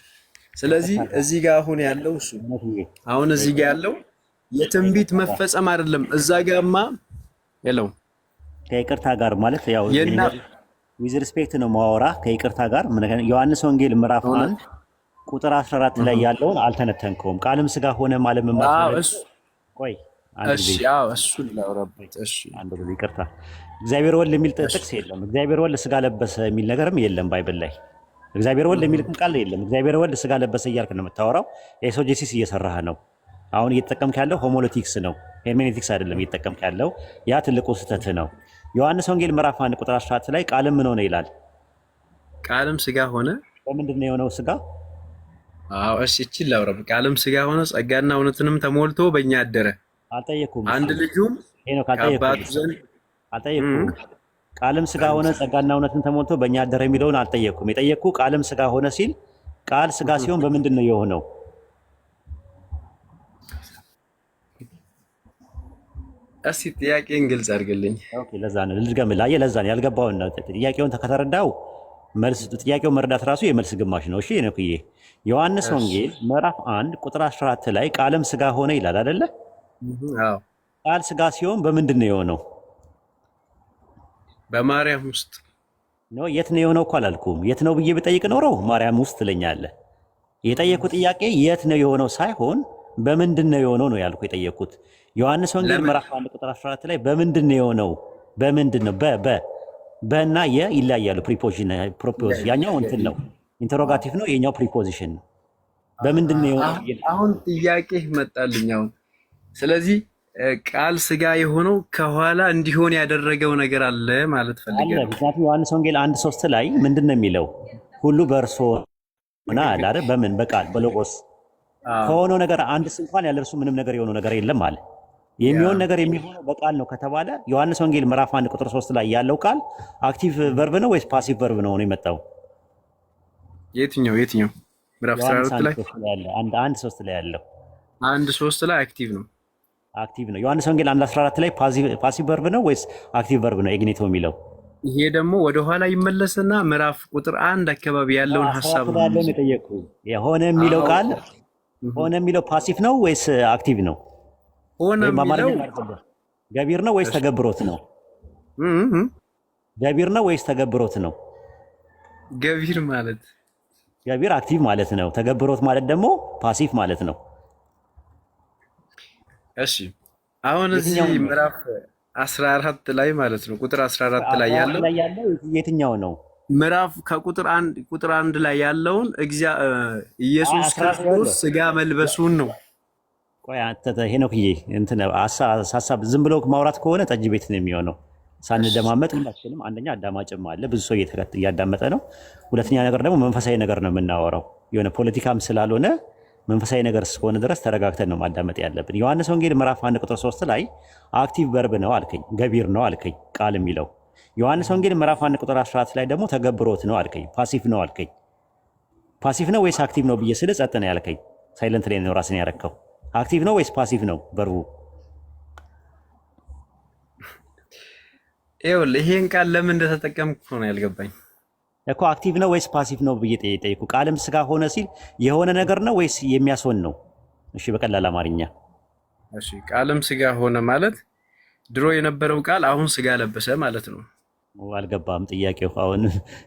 ስለዚህ እዚህ ጋር አሁን ያለው እሱ አሁን እዚህ ጋር ያለው የትንቢት መፈጸም አይደለም። እዛ ጋርማ የለውም። ከይቅርታ ጋር ማለት ያው ዊዝ ሪስፔክት ነው ማወራ ከይቅርታ ጋር ዮሐንስ ወንጌል ምዕራፍ 1 ቁጥር 14 ላይ ያለውን አልተነተንከውም። ቃልም ስጋ ሆነ ማለት ምን ማለት ነው? ቆይ እሱ ላውራበት። አንድ ብሎ ይቅርታ። እግዚአብሔር ወልድ የሚል ጥቅስ የለም። እግዚአብሔር ወልድ ስጋ ለበሰ የሚል ነገርም የለም ባይብል ላይ። እግዚአብሔር ወልድ የሚል ቃል የለም። እግዚአብሔር ወልድ ስጋ ለበሰ እያልክ ነው የምታወራው። ኤክሶጄሲስ እየሰራህ ነው። አሁን እየተጠቀምክ ያለው ሆሞሎቲክስ ነው፣ ሄርሜኔቲክስ አይደለም እየተጠቀምክ ያለው። ያ ትልቁ ስህተት ነው። ዮሐንስ ወንጌል ምዕራፍ 1 ቁጥር 14 ላይ ቃልም ምን ሆነ ይላል? ቃልም ስጋ ሆነ። በምንድን ነው የሆነው ስጋ? እሺ እቺን ላውራ። ቃልም ስጋ ሆነ ጸጋና እውነትንም ተሞልቶ በእኛ አደረ። አልጠየኩም። አንድ ልጁም ከአባቱ ዘንድ አልጠየኩም። ቃልም ስጋ ሆነ ጸጋና እውነትን ተሞልቶ በእኛ አደረ የሚለውን አልጠየኩም። የጠየቅኩ ቃልም ስጋ ሆነ ሲል ቃል ስጋ ሲሆን በምንድን ነው የሆነው? እስቲ ጥያቄን ግልጽ አድርግልኝ። ኦኬ፣ ለዛ ነው ልድገምልህ። አየህ፣ ለዛ ነው ያልገባውን ነው። ጥያቄውን ከተረዳው መልስ ጥያቄውን መረዳት ራሱ የመልስ ግማሽ ነው። እሺ ነው ክዬ ዮሐንስ ወንጌል ምዕራፍ 1 ቁጥር 14 ላይ ቃልም ስጋ ሆነ ይላል አይደለ? አዎ። ቃል ስጋ ሲሆን በምንድን ነው የሆነው? በማርያም ውስጥ ነው። የት ነው የሆነው እኮ አላልኩም። የት ነው ብዬ ብጠይቅ ኖሮ ማርያም ውስጥ ትለኛለህ። የጠየኩ ጥያቄ የት ነው የሆነው ሳይሆን በምንድን ነው የሆነው ነው ያልኩ የጠየኩት። ዮሐንስ ወንጌል ምዕራፍ 1 ቁጥር 14 ላይ በምንድን ነው የሆነው? በምንድን ነው በና ይለያያሉ። ፕሪፖዚሽን ያኛው እንትን ነው ኢንተሮጋቲቭ ነው፣ የኛው ፕሪፖዚሽን ነው። በምንድን ነው የሆነው? አሁን ጥያቄ መጣልኝ አሁን። ስለዚህ ቃል ስጋ የሆነው ከኋላ እንዲሆን ያደረገው ነገር አለ ማለት ፈልገህ? ምክንያቱም ዮሐንስ ወንጌል 1:3 ላይ ምንድን ነው የሚለው? ሁሉ በእርሱ ሆነ አለ አይደል? በምን በቃል በሎጎስ ከሆነው ነገር አንድስ እንኳን ያለ እርሱ ምንም ነገር የሆነው ነገር የለም አለ። የሚሆን ነገር የሚሆነው በቃል ነው ከተባለ ዮሐንስ ወንጌል ምዕራፍ 1 ቁጥር 3 ላይ ያለው ቃል አክቲቭ ቨርብ ነው ወይስ ፓሲቭ ቨርብ ነው የመጣው? የትኛው ምዕራፍ 14 ላይ ያለው 1:3 ላይ ያለው 1:3 ላይ አክቲቭ ነው። አክቲቭ ነው። ዮሐንስ ወንጌል 1:14 ላይ ፓሲቭ ቨርብ ነው ወይስ አክቲቭ ቨርብ ነው ኢግኒቶ የሚለው? ይሄ ደግሞ ወደ ኋላ ይመለስና ምዕራፍ ቁጥር 1 አካባቢ ያለውን ሐሳብ ነው የጠየቅኩህ። የሆነ የሚለው ቃል ሆነ የሚለው ፓሲቭ ነው ወይስ አክቲቭ ነው? ሆነ የሚለው ገቢር ነው ወይስ ተገብሮት ነው? ገቢር ነው ወይስ ተገብሮት ነው? ገቢር ማለት ገቢር አክቲቭ ማለት ነው። ተገብሮት ማለት ደግሞ ፓሲቭ ማለት ነው። እሺ አሁን እዚህ ምዕራፍ 14 ላይ ማለት ነው ቁጥር 14 ላይ ያለው የትኛው ነው? ምዕራፍ ከቁጥር 1 ላይ ያለውን ኢየሱስ ክርስቶስ ስጋ መልበሱን ነው። ቆይ አንተ ሄኖክዬ እንትን ሐሳብ ዝም ብሎ ማውራት ከሆነ ጠጅ ቤት ነው የሚሆነው። ሳንደማመጥ ሁላችንም አንደኛ አዳማጭም አለ ብዙ ሰው እያዳመጠ ነው። ሁለተኛ ነገር ደግሞ መንፈሳዊ ነገር ነው የምናወራው። የሆነ ፖለቲካም ስላልሆነ መንፈሳዊ ነገር እስከሆነ ድረስ ተረጋግተን ነው ማዳመጥ ያለብን። ዮሐንስ ወንጌል ምዕራፍ 1 ቁጥር 3 ላይ አክቲቭ ቨርብ ነው አልከኝ፣ ገቢር ነው አልከኝ ቃል የሚለው። ዮሐንስ ወንጌል ምዕራፍ 1 ቁጥር 14 ላይ ደግሞ ተገብሮት ነው አልከኝ፣ ፓሲቭ ነው አልከኝ። ፓሲቭ ነው ወይስ አክቲቭ ነው ብዬ ስለ ጸጥ ነው ያልከኝ። ሳይለንት ላይ ነው ራስን ያረከው። አክቲቭ ነው ወይስ ፓሲቭ ነው ቨርቡ? ይኸውልህ ይሄን ቃል ለምን እንደተጠቀምኩ ነው ያልገባኝ እኮ። አክቲቭ ነው ወይስ ፓሲቭ ነው ብዬ ጠየቁ። ቃልም ስጋ ሆነ ሲል የሆነ ነገር ነው ወይስ የሚያስሆን ነው? እሺ በቀላል አማርኛ እሺ፣ ቃልም ስጋ ሆነ ማለት ድሮ የነበረው ቃል አሁን ስጋ ለበሰ ማለት ነው። አልገባም ጥያቄው። አሁን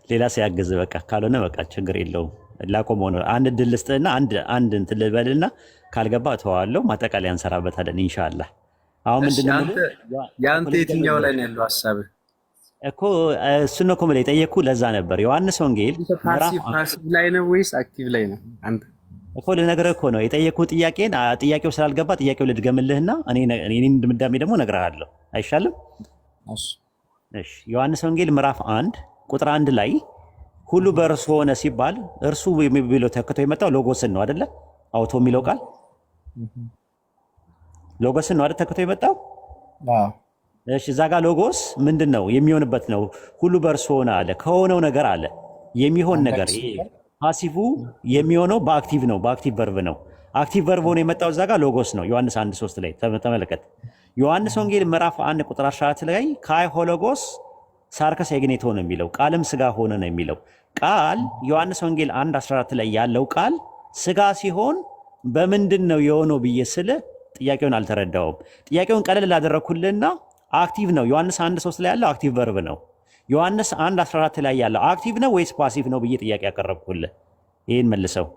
ሌላ ሲያግዝ በቃ ካልሆነ በቃ ችግር የለውም። ላቆመው ነው። አንድ ድል ልስጥህና አንድ እንትን ልበልና ካልገባ እተዋለሁ። ማጠቃለያ እንሰራበታለን ኢንሻአላህ። አሁን ምንድነው ያንተ የትኛው ላይ ነው ያለው ሐሳብህ? እኮ እሱን ነው እኮ የምልህ የጠየቅኩህ። ለዛ ነበር ዮሐንስ ወንጌል ፓሲቭ ላይ ነው ወይስ አክቲቭ ላይ ነው? አንተ እኮ ልነግርህ እኮ ነው የጠየቅኩህ ጥያቄው ስላልገባ ጥያቄው ልድገምልህና እኔን ድምዳሜ ደግሞ እነግርሃለሁ። አይሻልም? እሺ ዮሐንስ ወንጌል ምዕራፍ 1 ቁጥር 1 ላይ ሁሉ በእርሱ ሆነ ሲባል እርሱ የሚለው ተክቶ የመጣው ሎጎስን ነው አይደለ? አውቶ የሚለው ቃል ሎጎስን ነው አይደል ተክቶ የመጣው? እሺ እዛ ጋር ሎጎስ ምንድነው የሚሆንበት ነው። ሁሉ በእርሱ ሆነ አለ፣ ከሆነው ነገር አለ የሚሆን ነገር። ፓሲቭ የሚሆነው በአክቲቭ ነው፣ በአክቲቭ ቨርብ ነው። አክቲቭ ቨርብ ሆኖ የመጣው እዛ ጋር ሎጎስ ነው። ዮሐንስ 1:3 ላይ ተመለከት። ዮሐንስ ወንጌል ምዕራፍ 1 ቁጥር 14 ላይ ካይ ሆሎጎስ ሳርከስ ኤግኔቶ ነው የሚለው፣ ቃልም ስጋ ሆነ ነው የሚለው ቃል። ዮሐንስ ወንጌል 1:14 ላይ ያለው ቃል ስጋ ሲሆን በምንድን ነው የሆነው ብዬ ስለ ጥያቄውን አልተረዳውም። ጥያቄውን ቀለል ላደረኩልና አክቲቭ ነው። ዮሐንስ 1:3 ላይ ያለው አክቲቭ ቨርብ ነው። ዮሐንስ 1:14 ላይ ያለው አክቲቭ ነው ወይስ ፓሲቭ ነው ብዬ ጥያቄ ያቀረብኩልህ። ይሄን መልሰው።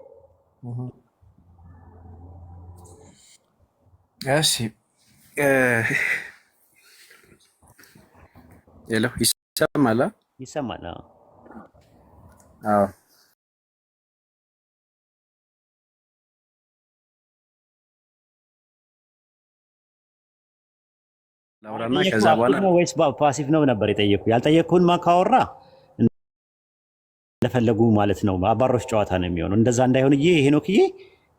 እሺ ሄሎ፣ ይሰማል? ይሰማል። አዎ ላውራና ከዛ በኋላ ወይስ ፓሲቭ ነው ነበር የጠየኩ። ያልጠየኩህን ካወራ እንደፈለጉ ማለት ነው። አባሮች ጨዋታ ነው የሚሆነው። እንደዛ እንዳይሆን ሄኖክዬ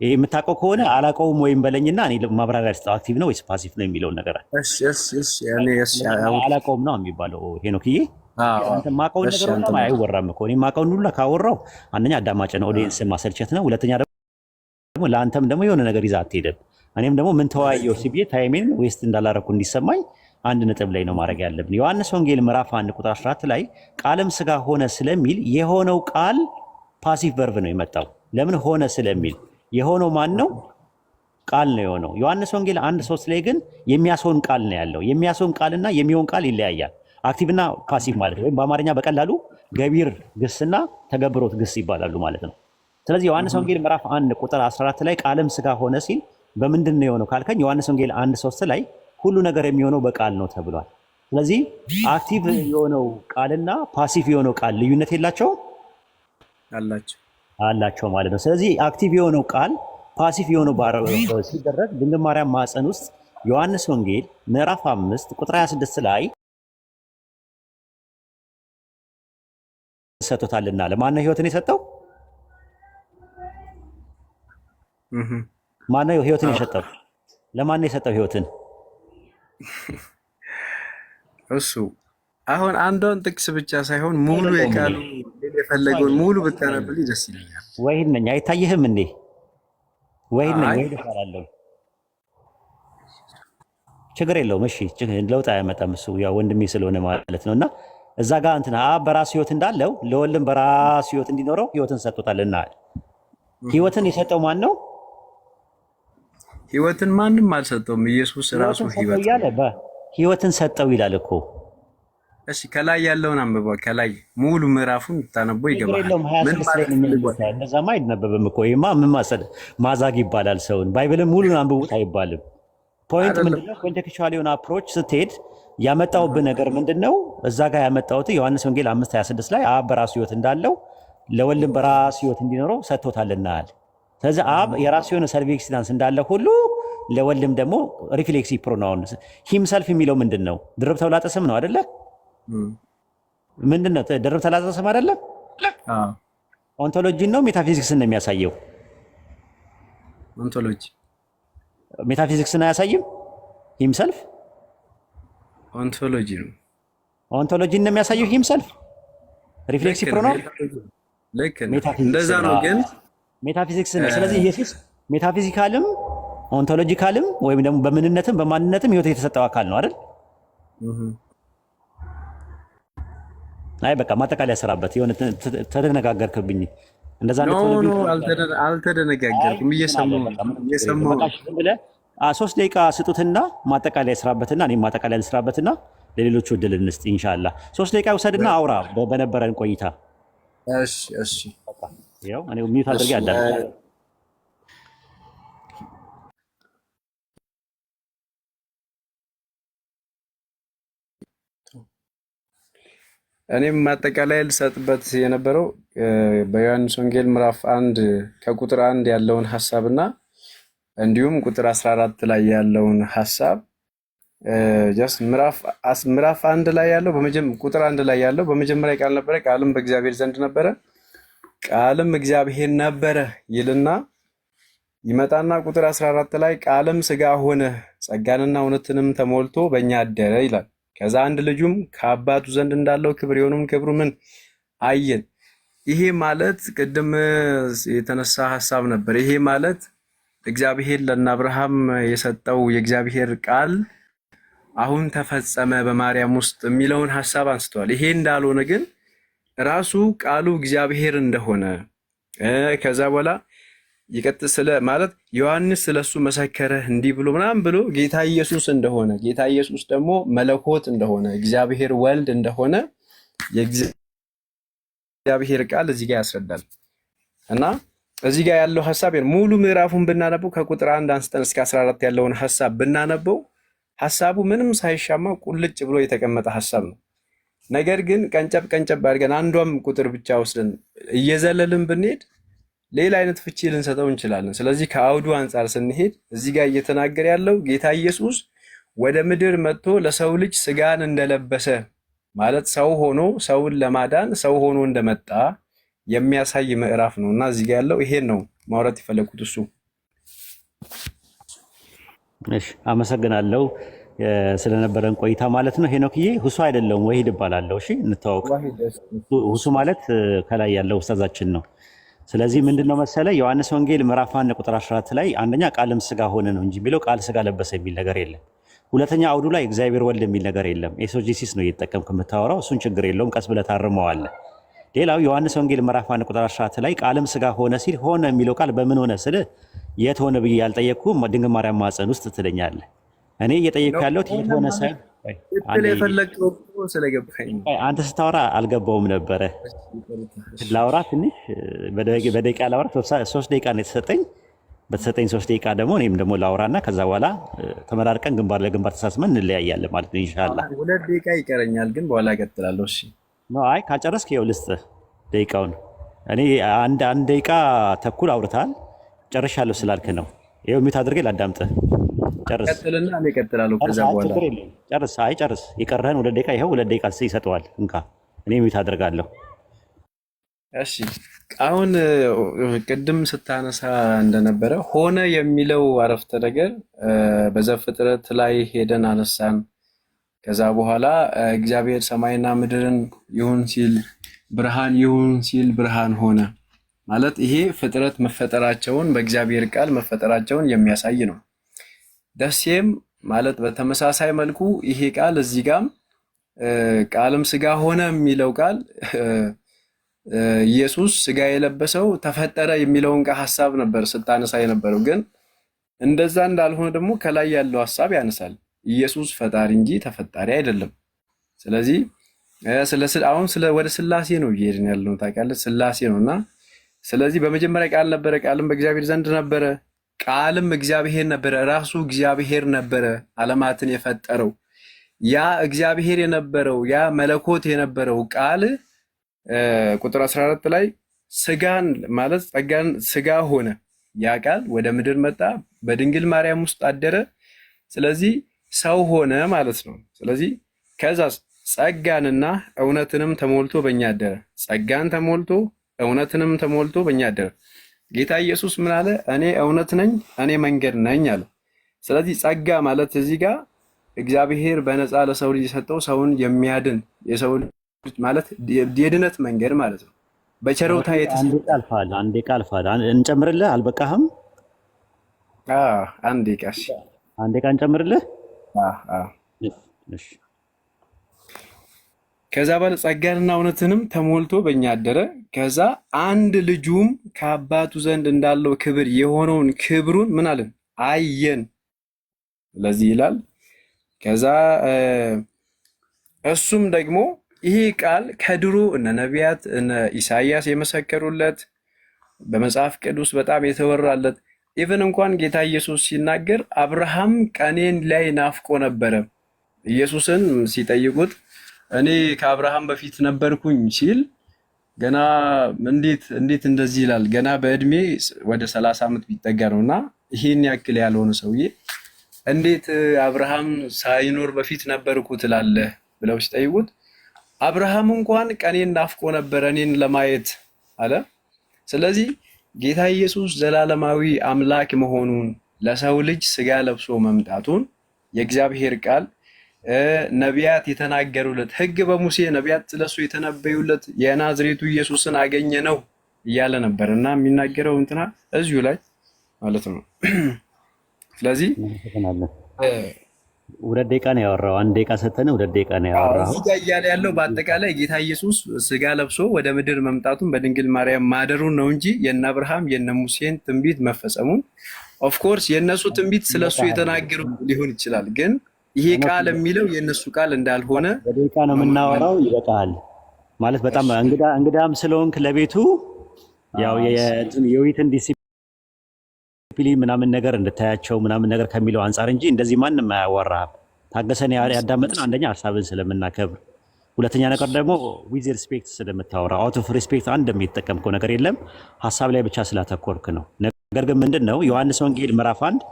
የምታውቀው ከሆነ አላውቀውም ወይም በለኝና እኔ ማብራሪያ ልስጠው። አክቲቭ ነው ወይስ ፓሲቭ ነው የሚለውን ነገር አላውቀውም ነው የሚባለው ሄኖክዬ። አንተ የማውቀውን ነገር ሁሉ አይወራም እኮ። እኔ የማውቀውን ሁሉ ካወራው አንደኛ አዳማጭ ነው፣ ኦዲየንስ ማሰልቸት ነው። ሁለተኛ ደግሞ ለአንተም ደግሞ የሆነ ነገር ይዛ አትሄድም። እኔም ደግሞ ምን ተወያየው ሲብዬ ታይሜን ዌስት እንዳላረኩ እንዲሰማኝ አንድ ነጥብ ላይ ነው ማድረግ ያለብን። ዮሐንስ ወንጌል ምዕራፍ 1 ቁጥር 14 ላይ ቃልም ስጋ ሆነ ስለሚል የሆነው ቃል ፓሲቭ ቨርብ ነው የመጣው። ለምን ሆነ ስለሚል የሆነው ማን ነው? ቃል ነው የሆነው። ዮሐንስ ወንጌል 1:3 ላይ ግን የሚያስሆን ቃል ነው ያለው። የሚያስሆን ቃልና የሚሆን ቃል ይለያያል። አክቲቭና ፓሲቭ ማለት ነው። ወይም በአማርኛ በቀላሉ ገቢር ግስና ተገብሮት ግስ ይባላሉ ማለት ነው። ስለዚህ ዮሐንስ ወንጌል ምዕራፍ 1 ቁጥር 14 ላይ ቃልም ስጋ ሆነ ሲል በምንድን ነው የሆነው ካልከኝ ዮሐንስ ወንጌል 1:3 ላይ ሁሉ ነገር የሚሆነው በቃል ነው ተብሏል። ስለዚህ አክቲቭ የሆነው ቃልና ፓሲቭ የሆነው ቃል ልዩነት የላቸውም? አላቸው ማለት ነው። ስለዚህ አክቲቭ የሆነው ቃል ፓሲቭ የሆነው ሲደረግ ድንግል ማርያም ማፀን ውስጥ ዮሐንስ ወንጌል ምዕራፍ 5 ቁጥር 26 ላይ ሰጥቶታልና ለማን ነው ህይወትን የሰጠው? ማን ነው ህይወትን የሰጠው? ለማን ነው የሰጠው ህይወትን? እሱ አሁን አንዷን ጥቅስ ብቻ ሳይሆን ሙሉ የቃሉ የፈለገውን ሙሉ ብታነብልኝ ደስ ይለኛል። ወይን ነኝ አይታየህም እንዴ? ወይን ነኝ ወይ ደፋራለሁ። ችግር የለውም። እሺ ለውጥ አያመጣም። እሱ ያው ወንድሜ ስለሆነ ማለት ነውና እዛ ጋር እንትና በራሱ ህይወት እንዳለው ለወልድም በራሱ ህይወት እንዲኖረው ህይወትን ሰጥቶታልና ህይወትን የሰጠው ማን ነው? ህይወትን ማንም አልሰጠውም። ኢየሱስ ራሱ ህይወትን ሰጠው ይላል እኮ። እሺ ከላይ ያለውን አንብባ። ከላይ ሙሉ ምዕራፉን ታነቦ ይገባል። እንደዛማ አይነበብም እኮ። ይሄማ ምን ማዛግ ይባላል። ሰውን ባይብልን ሙሉን አንብቡት አይባልም። ፖይንት ምንድነው? ኮንቴክስቹዋል የሆነ አፕሮች ስትሄድ ያመጣውብህ ነገር ምንድነው? እዛ ጋር ያመጣውት ዮሐንስ ወንጌል 5:26 ላይ አብ በራሱ ህይወት እንዳለው ለወልድም በራሱ ህይወት እንዲኖረው ሰጥቶታልናል። ስለዚህ አብ የራሱ የሆነ ሰልፍ ኤክሲስተንስ እንዳለ ሁሉ ለወልድም ደግሞ ሪፍሌክሲቭ ፕሮናውን ሂምሰልፍ የሚለው ምንድነው? ድርብ ተውላጠ ስም ነው አይደለ? ምንድነው? ደርብ ተላዘዘ ስም አይደለም? ኦንቶሎጂን ነው ሜታፊዚክስን ነው የሚያሳየው? ኦንቶሎጂ ሜታፊዚክስን አያሳይም? ሂምሰልፍ ኦንቶሎጂ ነው። ኦንቶሎጂን ነው የሚያሳየው ሂምሰልፍ። ሪፍሌክሲቭ ፕሮናውን ልክ እንደዛ ነው፣ ግን ሜታፊዚክስ ነው። ስለዚህ ኢየሱስ ሜታፊዚካልም ኦንቶሎጂካልም ወይም ደግሞ በምንነትም በማንነትም ህይወት የተሰጠው አካል ነው አይደል? አይ በቃ ማጠቃለያ ስራበት። የሆነ ተደነጋገርክብኝ። እንደዛ ነው አልተደነጋገርኩም። እየሰማሁ 3 ደቂቃ ስጡትና ማጠቃለያ ስራበትና እኔም ማጠቃለያ ልስራበትና ለሌሎቹ እድል እንስጥ ኢንሻአላህ። 3 ደቂቃ ውሰድና አውራ በነበረን ቆይታ። እሺ ያው እኔ ሚውት አድርጌ አዳምጥ። እኔም ማጠቃለያ ልሰጥበት የነበረው በዮሐንስ ወንጌል ምዕራፍ 1 ከቁጥር 1 ያለውን ሐሳብና እንዲሁም ቁጥር 14 ላይ ያለውን ሐሳብ ጀስት ምዕራፍ 1 ላይ ያለው ቁጥር 1 ላይ ያለው በመጀመሪያ ቃል ነበረ፣ ቃልም በእግዚአብሔር ዘንድ ነበረ፣ ቃልም እግዚአብሔር ነበረ ይልና ይመጣና ቁጥር 14 ላይ ቃልም ሥጋ ሆነ ጸጋንና እውነትንም ተሞልቶ በእኛ አደረ ይላል። ከዛ አንድ ልጁም ከአባቱ ዘንድ እንዳለው ክብር የሆነውን ክብሩ ምን አየን። ይሄ ማለት ቅድም የተነሳ ሐሳብ ነበር። ይሄ ማለት እግዚአብሔር ለአብርሃም የሰጠው የእግዚአብሔር ቃል አሁን ተፈጸመ በማርያም ውስጥ የሚለውን ሐሳብ አንስተዋል። ይሄ እንዳልሆነ ግን ራሱ ቃሉ እግዚአብሔር እንደሆነ ከዛ በኋላ ይቀጥል ስለ ማለት ዮሐንስ ስለሱ መሰከረ እንዲህ ብሎ ምናምን ብሎ ጌታ ኢየሱስ እንደሆነ ጌታ ኢየሱስ ደግሞ መለኮት እንደሆነ እግዚአብሔር ወልድ እንደሆነ የእግዚአብሔር ቃል እዚህ ጋር ያስረዳል። እና እዚህ ጋር ያለው ሐሳብ ሙሉ ምዕራፉን ብናነበው ከቁጥር 1 አንስተን እስከ 14 ያለውን ሐሳብ ብናነበው ሐሳቡ ምንም ሳይሻማ ቁልጭ ብሎ የተቀመጠ ሐሳብ ነው። ነገር ግን ቀንጨብ አድርገን አንዷም ቁጥር ብቻ ወስደን እየዘለልን ብንሄድ ሌላ አይነት ፍቺ ልንሰጠው እንችላለን። ስለዚህ ከአውዱ አንጻር ስንሄድ እዚህ ጋር እየተናገረ ያለው ጌታ ኢየሱስ ወደ ምድር መጥቶ ለሰው ልጅ ስጋን እንደለበሰ ማለት ሰው ሆኖ ሰውን ለማዳን ሰው ሆኖ እንደመጣ የሚያሳይ ምዕራፍ ነው እና እዚህ ጋር ያለው ይሄን ነው ማውራት የፈለኩት እሱ። እሺ አመሰግናለሁ ስለነበረን ቆይታ ማለት ነው። ሄኖክዬ ሁሱ አይደለም ወሂድ እባላለሁ። እሺ እንተዋወቅ። ሁሱ ማለት ከላይ ያለው ኡስታዛችን ነው። ስለዚህ ምንድነው መሰለ ዮሐንስ ወንጌል ምዕራፍ 1 ቁጥር 14 ላይ አንደኛ ቃልም ሥጋ ሆነ ነው እንጂ የሚለው ቃል ሥጋ ለበሰ የሚል ነገር የለም። ሁለተኛ አውዱ ላይ እግዚአብሔር ወልድ የሚል ነገር የለም። ኤሶጂሲስ ነው እየተጠቀምክ የምታወራው። እሱን ችግር የለውም፣ ቀስ ብለህ ታርመዋለህ። ሌላው ዮሐንስ ወንጌል ምዕራፍ 1 ቁጥር 14 ላይ ቃልም ሥጋ ሆነ ሲል ሆነ የሚለው ቃል በምን ሆነ ስል የት ሆነ ብዬ ያልጠየቅኩህ ድንግል ማርያም ማፀን ውስጥ ትለኛለህ። እኔ እየጠየቅኩ ያለሁት የት ሆነ ሳይሆን አንተ ስታወራ አልገባውም ነበረ። ላውራ ትንሽ በደቂቃ ላውራ 3 ደቂቃ ነው የተሰጠኝ። በተሰጠኝ 3 ደቂቃ ደግሞ እኔም ደግሞ ላውራና ከዛ በኋላ ተመራርቀን ግንባር ለግንባር ተሳስመን እንለያያለን ማለት ነው ኢንሻአላህ። 2 ደቂቃ ይቀረኛል ግን በኋላ እቀጥላለሁ። እሺ ነው። አይ ካልጨረስክ ይኸው ልስጥህ ደቂቃውን። እኔ አንድ ደቂቃ ተኩል አውርተሃል ጨርሻለሁ ስላልክ ነው። ይኸው ሚውት አድርጌ ላዳምጥህ። ጨርስ ቀጥልና እኔ እቀጥላለሁ ከዛ በኋላ ጨርስ። አይ ጨርስ። የቀረህን 2 ደቂቃ ይኸው 2 ደቂቃ ይሰጠዋል። እንካ እኔ ሚውት አደርጋለሁ። እሺ አሁን ቅድም ስታነሳ እንደነበረ ሆነ የሚለው አረፍተ ነገር በዘፍጥረት ላይ ሄደን አነሳን። ከዛ በኋላ እግዚአብሔር ሰማይና ምድርን ይሁን ሲል ብርሃን ይሁን ሲል ብርሃን ሆነ ማለት ይሄ ፍጥረት መፈጠራቸውን በእግዚአብሔር ቃል መፈጠራቸውን የሚያሳይ ነው። ደሴም ማለት በተመሳሳይ መልኩ ይሄ ቃል እዚህ ጋም ቃልም ሥጋ ሆነ የሚለው ቃል ኢየሱስ ሥጋ የለበሰው ተፈጠረ የሚለውን ሐሳብ ነበር ስታነሳ የነበረው። ግን እንደዛ እንዳልሆነ ደግሞ ከላይ ያለው ሐሳብ ያነሳል። ኢየሱስ ፈጣሪ እንጂ ተፈጣሪ አይደለም። ስለዚህ አሁን ወደ ሥላሴ ነው እየሄድን ያለው ታውቃለህ፣ ሥላሴ ነውና ስለዚህ በመጀመሪያ ቃል ነበረ፣ ቃልም በእግዚአብሔር ዘንድ ነበረ፣ ቃልም እግዚአብሔር ነበረ። ራሱ እግዚአብሔር ነበረ ዓለማትን የፈጠረው። ያ እግዚአብሔር የነበረው ያ መለኮት የነበረው ቃል ቁጥር 14 ላይ ሥጋን ማለት ጸጋን ሥጋ ሆነ። ያ ቃል ወደ ምድር መጣ፣ በድንግል ማርያም ውስጥ አደረ። ስለዚህ ሰው ሆነ ማለት ነው። ስለዚህ ከዛስ ጸጋንና እውነትንም ተሞልቶ በእኛ አደረ። ጸጋን ተሞልቶ እውነትንም ተሞልቶ በእኛ አደረ። ጌታ ኢየሱስ ምን አለ? እኔ እውነት ነኝ፣ እኔ መንገድ ነኝ አለ። ስለዚህ ጸጋ ማለት እዚህ ጋር እግዚአብሔር በነፃ ለሰው ልጅ የሰጠው ሰውን የሚያድን የሰው ልጅ ማለት የድነት መንገድ ማለት ነው። በቸሮታ አንዴ ቃል እንጨምርልህ። አልበቃህም? አንዴ ቃል እንጨምርልህ። ከዛ በኋላ ጸጋንና እውነትንም ተሞልቶ በእኛ አደረ። ከዛ አንድ ልጁም ከአባቱ ዘንድ እንዳለው ክብር የሆነውን ክብሩን ምን አለን? አየን። ስለዚህ ይላል ከዛ እሱም ደግሞ ይሄ ቃል ከድሮ እነ ነቢያት እነ ኢሳይያስ የመሰከሩለት በመጽሐፍ ቅዱስ በጣም የተወራለት ኢቨን እንኳን ጌታ ኢየሱስ ሲናገር አብርሃም ቀኔን ላይ ናፍቆ ነበረ። ኢየሱስን ሲጠይቁት እኔ ከአብርሃም በፊት ነበርኩኝ ሲል ገና እንዴት እንደዚህ ይላል? ገና በእድሜ ወደ 30 ዓመት ቢጠጋ ነውና ይሄን ያክል ያልሆነ ሰውዬ እንዴት አብርሃም ሳይኖር በፊት ነበርኩ ትላለህ ብለው ሲጠይቁት አብርሃም እንኳን ቀኔን ናፍቆ ነበር እኔን ለማየት አለ። ስለዚህ ጌታ ኢየሱስ ዘላለማዊ አምላክ መሆኑን ለሰው ልጅ ስጋ ለብሶ መምጣቱን የእግዚአብሔር ቃል ነቢያት የተናገሩለት ሕግ በሙሴ ነቢያት ስለሱ የተነበዩለት የናዝሬቱ ኢየሱስን አገኘ ነው እያለ ነበር እና የሚናገረው እንትና እዚሁ ላይ ማለት ነው። ስለዚህ ሁለት ደቂቃ ነው ያወራው። አንድ ደቂቃ ሰተነ፣ ሁለት ደቂቃ ነው ያወራው። እዚህ ጋር እያለ ያለው በአጠቃላይ ጌታ ኢየሱስ ስጋ ለብሶ ወደ ምድር መምጣቱን በድንግል ማርያም ማደሩን ነው እንጂ የነ አብርሃም የነ ሙሴን ትንቢት መፈጸሙን ኦፍኮርስ የእነሱ ትንቢት ስለሱ የተናገሩ ሊሆን ይችላል፣ ግን ይሄ ቃል የሚለው የእነሱ ቃል እንዳልሆነ በደቂቃ ነው የምናወራው። ይበቃል ማለት በጣም እንግዳም ስለሆንክ ለቤቱ ያው የውይይትን ዲሲፕሊን ምናምን ነገር እንድታያቸው ምናምን ነገር ከሚለው አንጻር እንጂ እንደዚህ ማንም አያወራህም። ታገሰን ያዳመጥን አንደኛ ሀሳብን ስለምናከብር፣ ሁለተኛ ነገር ደግሞ ዊዝ ሪስፔክት ስለምታወራ አውት ኦፍ ሪስፔክት አንድ የሚጠቀምከው ነገር የለም ሀሳብ ላይ ብቻ ስላተኮርክ ነው። ነገር ግን ምንድነው ዮሐንስ ወንጌል ምዕራፍ 1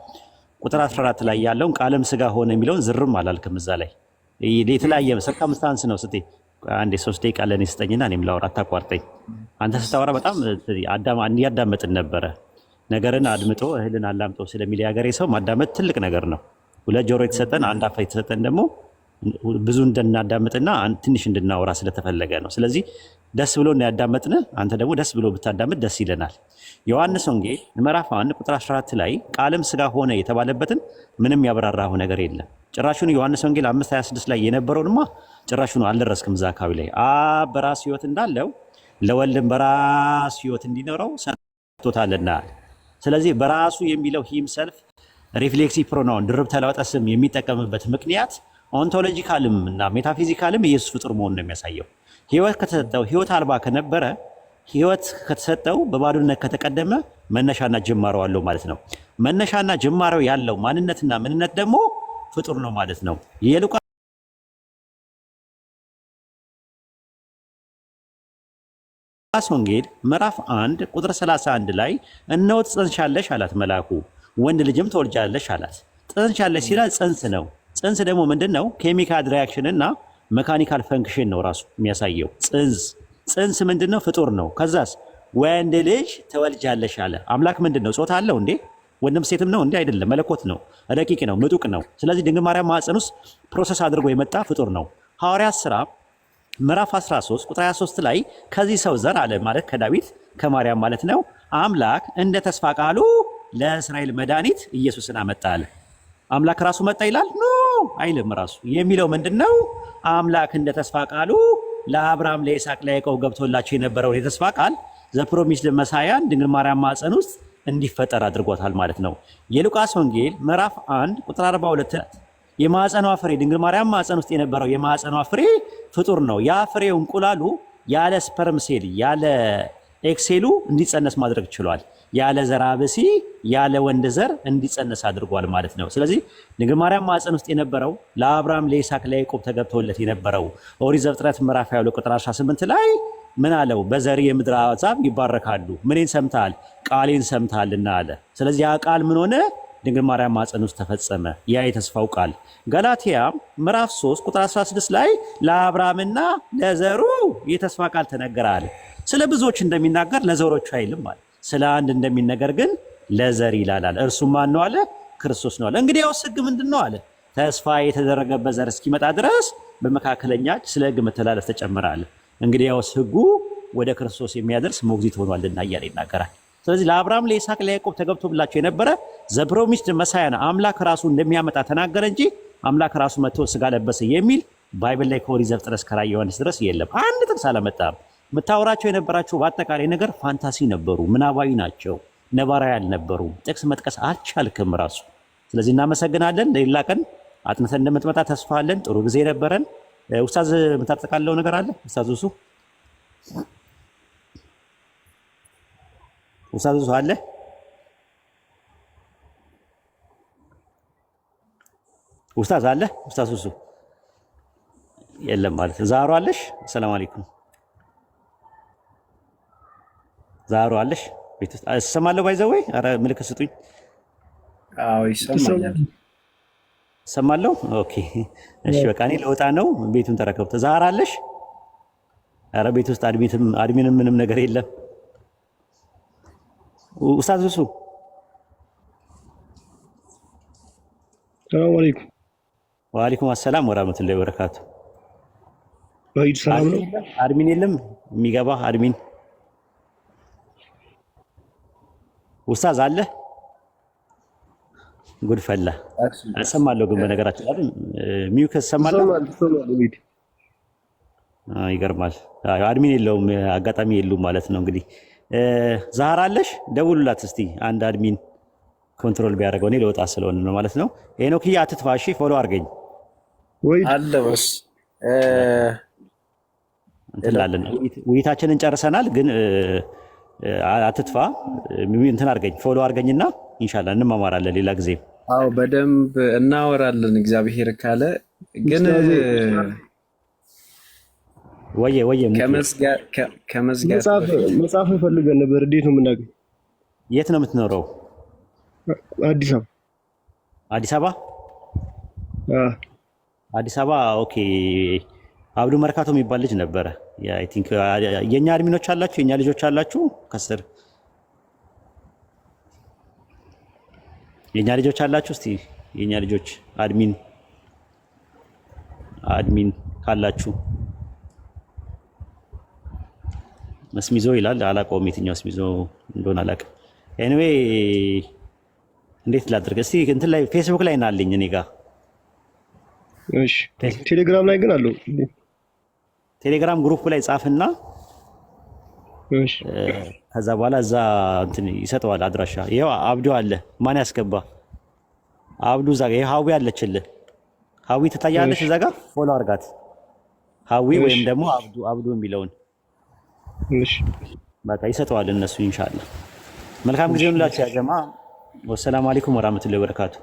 ቁጥር 14 ላይ ያለውን ቃልም ስጋ ሆነ የሚለውን ዝርም አላልክም። እዛ ላይ የተለያየ ሰርከምስታንስ ነው። እስቲ አንዴ 3 ደቂቃ ለኔ ስጠኝና እኔም ላወራ፣ አታቋርጠኝ። አንተ ስታወራ በጣም እያዳመጥን ነበረ። ነገርን አድምጦ እህልን አላምጦ ስለሚል የሀገሬ ሰው ማዳመጥ ትልቅ ነገር ነው። ሁለት ጆሮ የተሰጠን አንድ አፍ የተሰጠን ደግሞ ብዙ እንድናዳምጥና ትንሽ እንድናወራ ስለተፈለገ ነው። ስለዚህ ደስ ብሎ ያዳመጥን፣ አንተ ደግሞ ደስ ብሎ ብታዳምጥ ደስ ይለናል። ዮሐንስ ወንጌል ምዕራፍ 1 ቁጥር 14 ላይ ቃልም ስጋ ሆነ የተባለበትን ምንም ያብራራው ነገር የለም። ጭራሹን ዮሐንስ ወንጌል 5:26 ላይ የነበረውንማ ጭራሹን አልደረስክም። እዛ አካባቢ ላይ አብ በራስ ሕይወት እንዳለው ለወልድም በራስ ሕይወት እንዲኖረው ሰጥቶታልና። ስለዚህ በራሱ የሚለው ሂምሰልፍ ሪፍሌክሲቭ ፕሮናውን ድርብ ተለዋዋጭ ስም የሚጠቀምበት ምክንያት ኦንቶሎጂካልም እና ሜታፊዚካልም ኢየሱስ ፍጡር መሆኑን ነው የሚያሳየው። ሕይወት ከተሰጠው ሕይወት አልባ ከነበረ ሕይወት ከተሰጠው በባዶነት ከተቀደመ መነሻና ጅማሮ አለው ማለት ነው። መነሻና ጅማሮ ያለው ማንነትና ምንነት ደግሞ ፍጡር ነው ማለት ነው። የሉቃስ ወንጌል ምዕራፍ 1 ቁጥር 31 ላይ እነሆ ትጸንሻለሽ አላት መልአኩ፣ ወንድ ልጅም ትወልጃለሽ አላት። ትጸንሻለሽ ሲላል ጽንስ ነው። ጽንስ ደግሞ ምንድነው? ኬሚካል ሪያክሽን እና መካኒካል ፈንክሽን ነው ራሱ የሚያሳየው። ጽንስ ምንድነው? ፍጡር ነው። ከዛስ ወንድ ልጅ ትወልጃለሽ አለ። አምላክ ምንድነው? ጾታ አለው እንዴ? ወንድም ሴትም ነው እንዴ? አይደለም። መለኮት ነው፣ ረቂቅ ነው፣ ምጡቅ ነው። ስለዚህ ድንግል ማርያም ማህፀን ውስጥ ፕሮሰስ አድርጎ የመጣ ፍጡር ነው። ሐዋርያት ሥራ ምዕራፍ 13 ቁጥር 23 ላይ ከዚህ ሰው ዘር አለ ማለት ከዳዊት ከማርያም ማለት ነው አምላክ እንደ ተስፋ ቃሉ ለእስራኤል መድኃኒት ኢየሱስን አመጣ አለ። አምላክ ራሱ መጣ ይላል? ኖ አይልም። ራሱ የሚለው ምንድነው? አምላክ እንደ ተስፋ ቃሉ ለአብርሃም ለይስሐቅ ለያዕቆብ ገብቶላቸው የነበረውን የተስፋ ቃል ዘፕሮሚስድ መሳያን ድንግል ማርያም ማህፀን ውስጥ እንዲፈጠር አድርጎታል ማለት ነው። የሉቃስ ወንጌል ምዕራፍ 1 ቁጥር 42 የማህፀኗ ፍሬ ድንግል ማርያም ማህፀን ውስጥ የነበረው የማህፀኗ ፍሬ ፍጡር ነው። ያ ፍሬው እንቁላሉ ያለ ስፐርም ሴል ያለ ኤክሴሉ እንዲጸነስ ማድረግ ችሏል። ያለ ዘር አብሲ ያለ ወንድ ዘር እንዲጸነስ አድርጓል ማለት ነው። ስለዚህ ድንግል ማርያም ማህፀን ውስጥ የነበረው ለአብርሃም ለይስሐቅ ለያዕቆብ ተገብቶለት የነበረው ኦሪት ዘፍጥረት ምዕራፍ 22 ቁጥር 18 ላይ ምን አለው? በዘር የምድር አሕዛብ ይባረካሉ። ምንን ሰምተሃል? ቃሌን ሰምተሃልና አለ። ስለዚህ ያ ቃል ምን ሆነ? ድንግል ማርያም ማፀን ውስጥ ተፈጸመ። ያ የተስፋው ቃል ገላትያ ምዕራፍ 3 ቁጥር 16 ላይ ለአብርሃምና ለዘሩ የተስፋ ቃል ተነገረ አለ። ስለ ብዙዎች እንደሚናገር ለዘሮቹ አይልም አለ። ስለ አንድ እንደሚነገር ግን ለዘር ይላል አለ። እርሱም ማን ነው አለ? ክርስቶስ ነው አለ። እንግዲያውስ ሕግ ምንድን ነው አለ? ተስፋ የተደረገበት ዘር እስኪመጣ ድረስ በመካከለኛ ስለ ሕግ መተላለፍ ተጨመረ አለ። እንግዲያውስ ሕጉ ወደ ክርስቶስ የሚያደርስ ሞግዚት ሆኗልና እያለ ይናገራል። ስለዚህ ለአብርሃም ለይስሐቅ ለያዕቆብ ተገብቶላቸው የነበረ ዘፕሮሚስድ መሳያ አምላክ ራሱ እንደሚያመጣ ተናገረ እንጂ አምላክ ራሱ መጥቶ ስጋ ለበሰ የሚል ባይብል ላይ ከኦሪት ዘፍጥረት እስከ ራዕየ ዮሐንስ ድረስ የለም። አንድ ጥቅስ አላመጣም። የምታወራቸው የነበራቸው በአጠቃላይ ነገር ፋንታሲ ነበሩ፣ ምናባዊ ናቸው፣ ነባራዊ አልነበሩም። ጥቅስ መጥቀስ አልቻልክም ራሱ። ስለዚህ እናመሰግናለን። ለሌላ ቀን አጥንተን እንደምትመጣ ተስፋ አለን። ጥሩ ጊዜ ነበረን። ኡስታዝ የምታጠቃለው ነገር አለ? ኡስታዝ እሱ ኡስታዝ እሱ አለ? ኡስታዝ አለ? ኡስታዝ እሱ የለም ማለት ዛሩ አለሽ? ሰላም አለይኩም ዛሩ አለሽ? ቤት ውስጥ እሰማለሁ። ባይዘወይ ኧረ ምልክት ስጡኝ። አዎ ይሰማኛል። እሰማለሁ። ኦኬ እሺ በቃ እኔ ለወጣ ነው። ቤቱን ተረከብተ። ዛራ አለሽ? ኧረ ቤት ውስጥ አድሚንም ምንም ነገር የለም። ኡስታዝ እሱ ሰላም አለይኩም። ወአለይኩም አሰላም ወራህመቱላሂ ወበረካቱ። ወይድ ሰላም ነው። አድሚን የለም የሚገባ አድሚን። ኡስታዝ አለ? ጉድ ፈላ። እሰማለሁ ግን በነገራችን አይደል ሚውከስ እሰማለሁ። ይገርማል። አድሚን የለውም አጋጣሚ የሉም ማለት ነው። እንግዲህ ዛህራ አለሽ? ደውሉላት እስቲ አንድ አድሚን ኮንትሮል ቢያደርገው። እኔ ለወጣ ስለሆነ ነው ማለት ነው። ሄኖክዬ አትጥፋ እሺ፣ ፎሎ አድርገኝ አለ በስ እንትላለን። ውይይታችንን ጨርሰናል፣ ግን አትጥፋ እንትን አድርገኝ፣ ፎሎ አድርገኝና ኢንሻአላህ እንማማራለን ሌላ ጊዜ። አዎ በደንብ እናወራለን እግዚአብሔር ካለ። ግን ወየ መጽሐፍ ፈልገን ነበር። እንዴት ነው የምናገኝ? የት ነው የምትኖረው? አዲስ አበባ። አዲስ አበባ? አዲስ አበባ። ኦኬ። አብዱ መርካቶ የሚባል ልጅ ነበረ። አይ ቲንክ የኛ አድሚኖች አላችሁ፣ የኛ ልጆች አላችሁ ከስር የኛ ልጆች አላችሁ። እስቲ የኛ ልጆች አድሚን ካላችሁ መስሚዞ ይላል። አላውቀውም የትኛው መስሚዞ እንደሆነ አላውቅም። ኤኒዌይ እንዴት ላድርግ እስቲ እንትን ላይ ፌስቡክ ላይ እናለኝ እኔ ጋር። እሺ ቴሌግራም ላይ ግን አለው። ቴሌግራም ግሩፕ ላይ ጻፍና እሺ ከዛ በኋላ እዛ እንትን ይሰጠዋል አድራሻ። ይሄው አብዱ አለ። ማን ያስገባ? አብዱ እዛ ጋር ሀዊ አለችልህ። ሀዊ ትታያለች እዛ ጋር። ፎሎ አድርጋት ሀዊ ወይም ደግሞ አብዱ የሚለውን። እሺ በቃ ይሰጠዋል እነሱ ኢንሻአላህ። መልካም ጊዜ ሁላችሁ ያ ጀማ። ወሰላሙ አለይኩም ወራህመቱላሂ ወበረካቱ።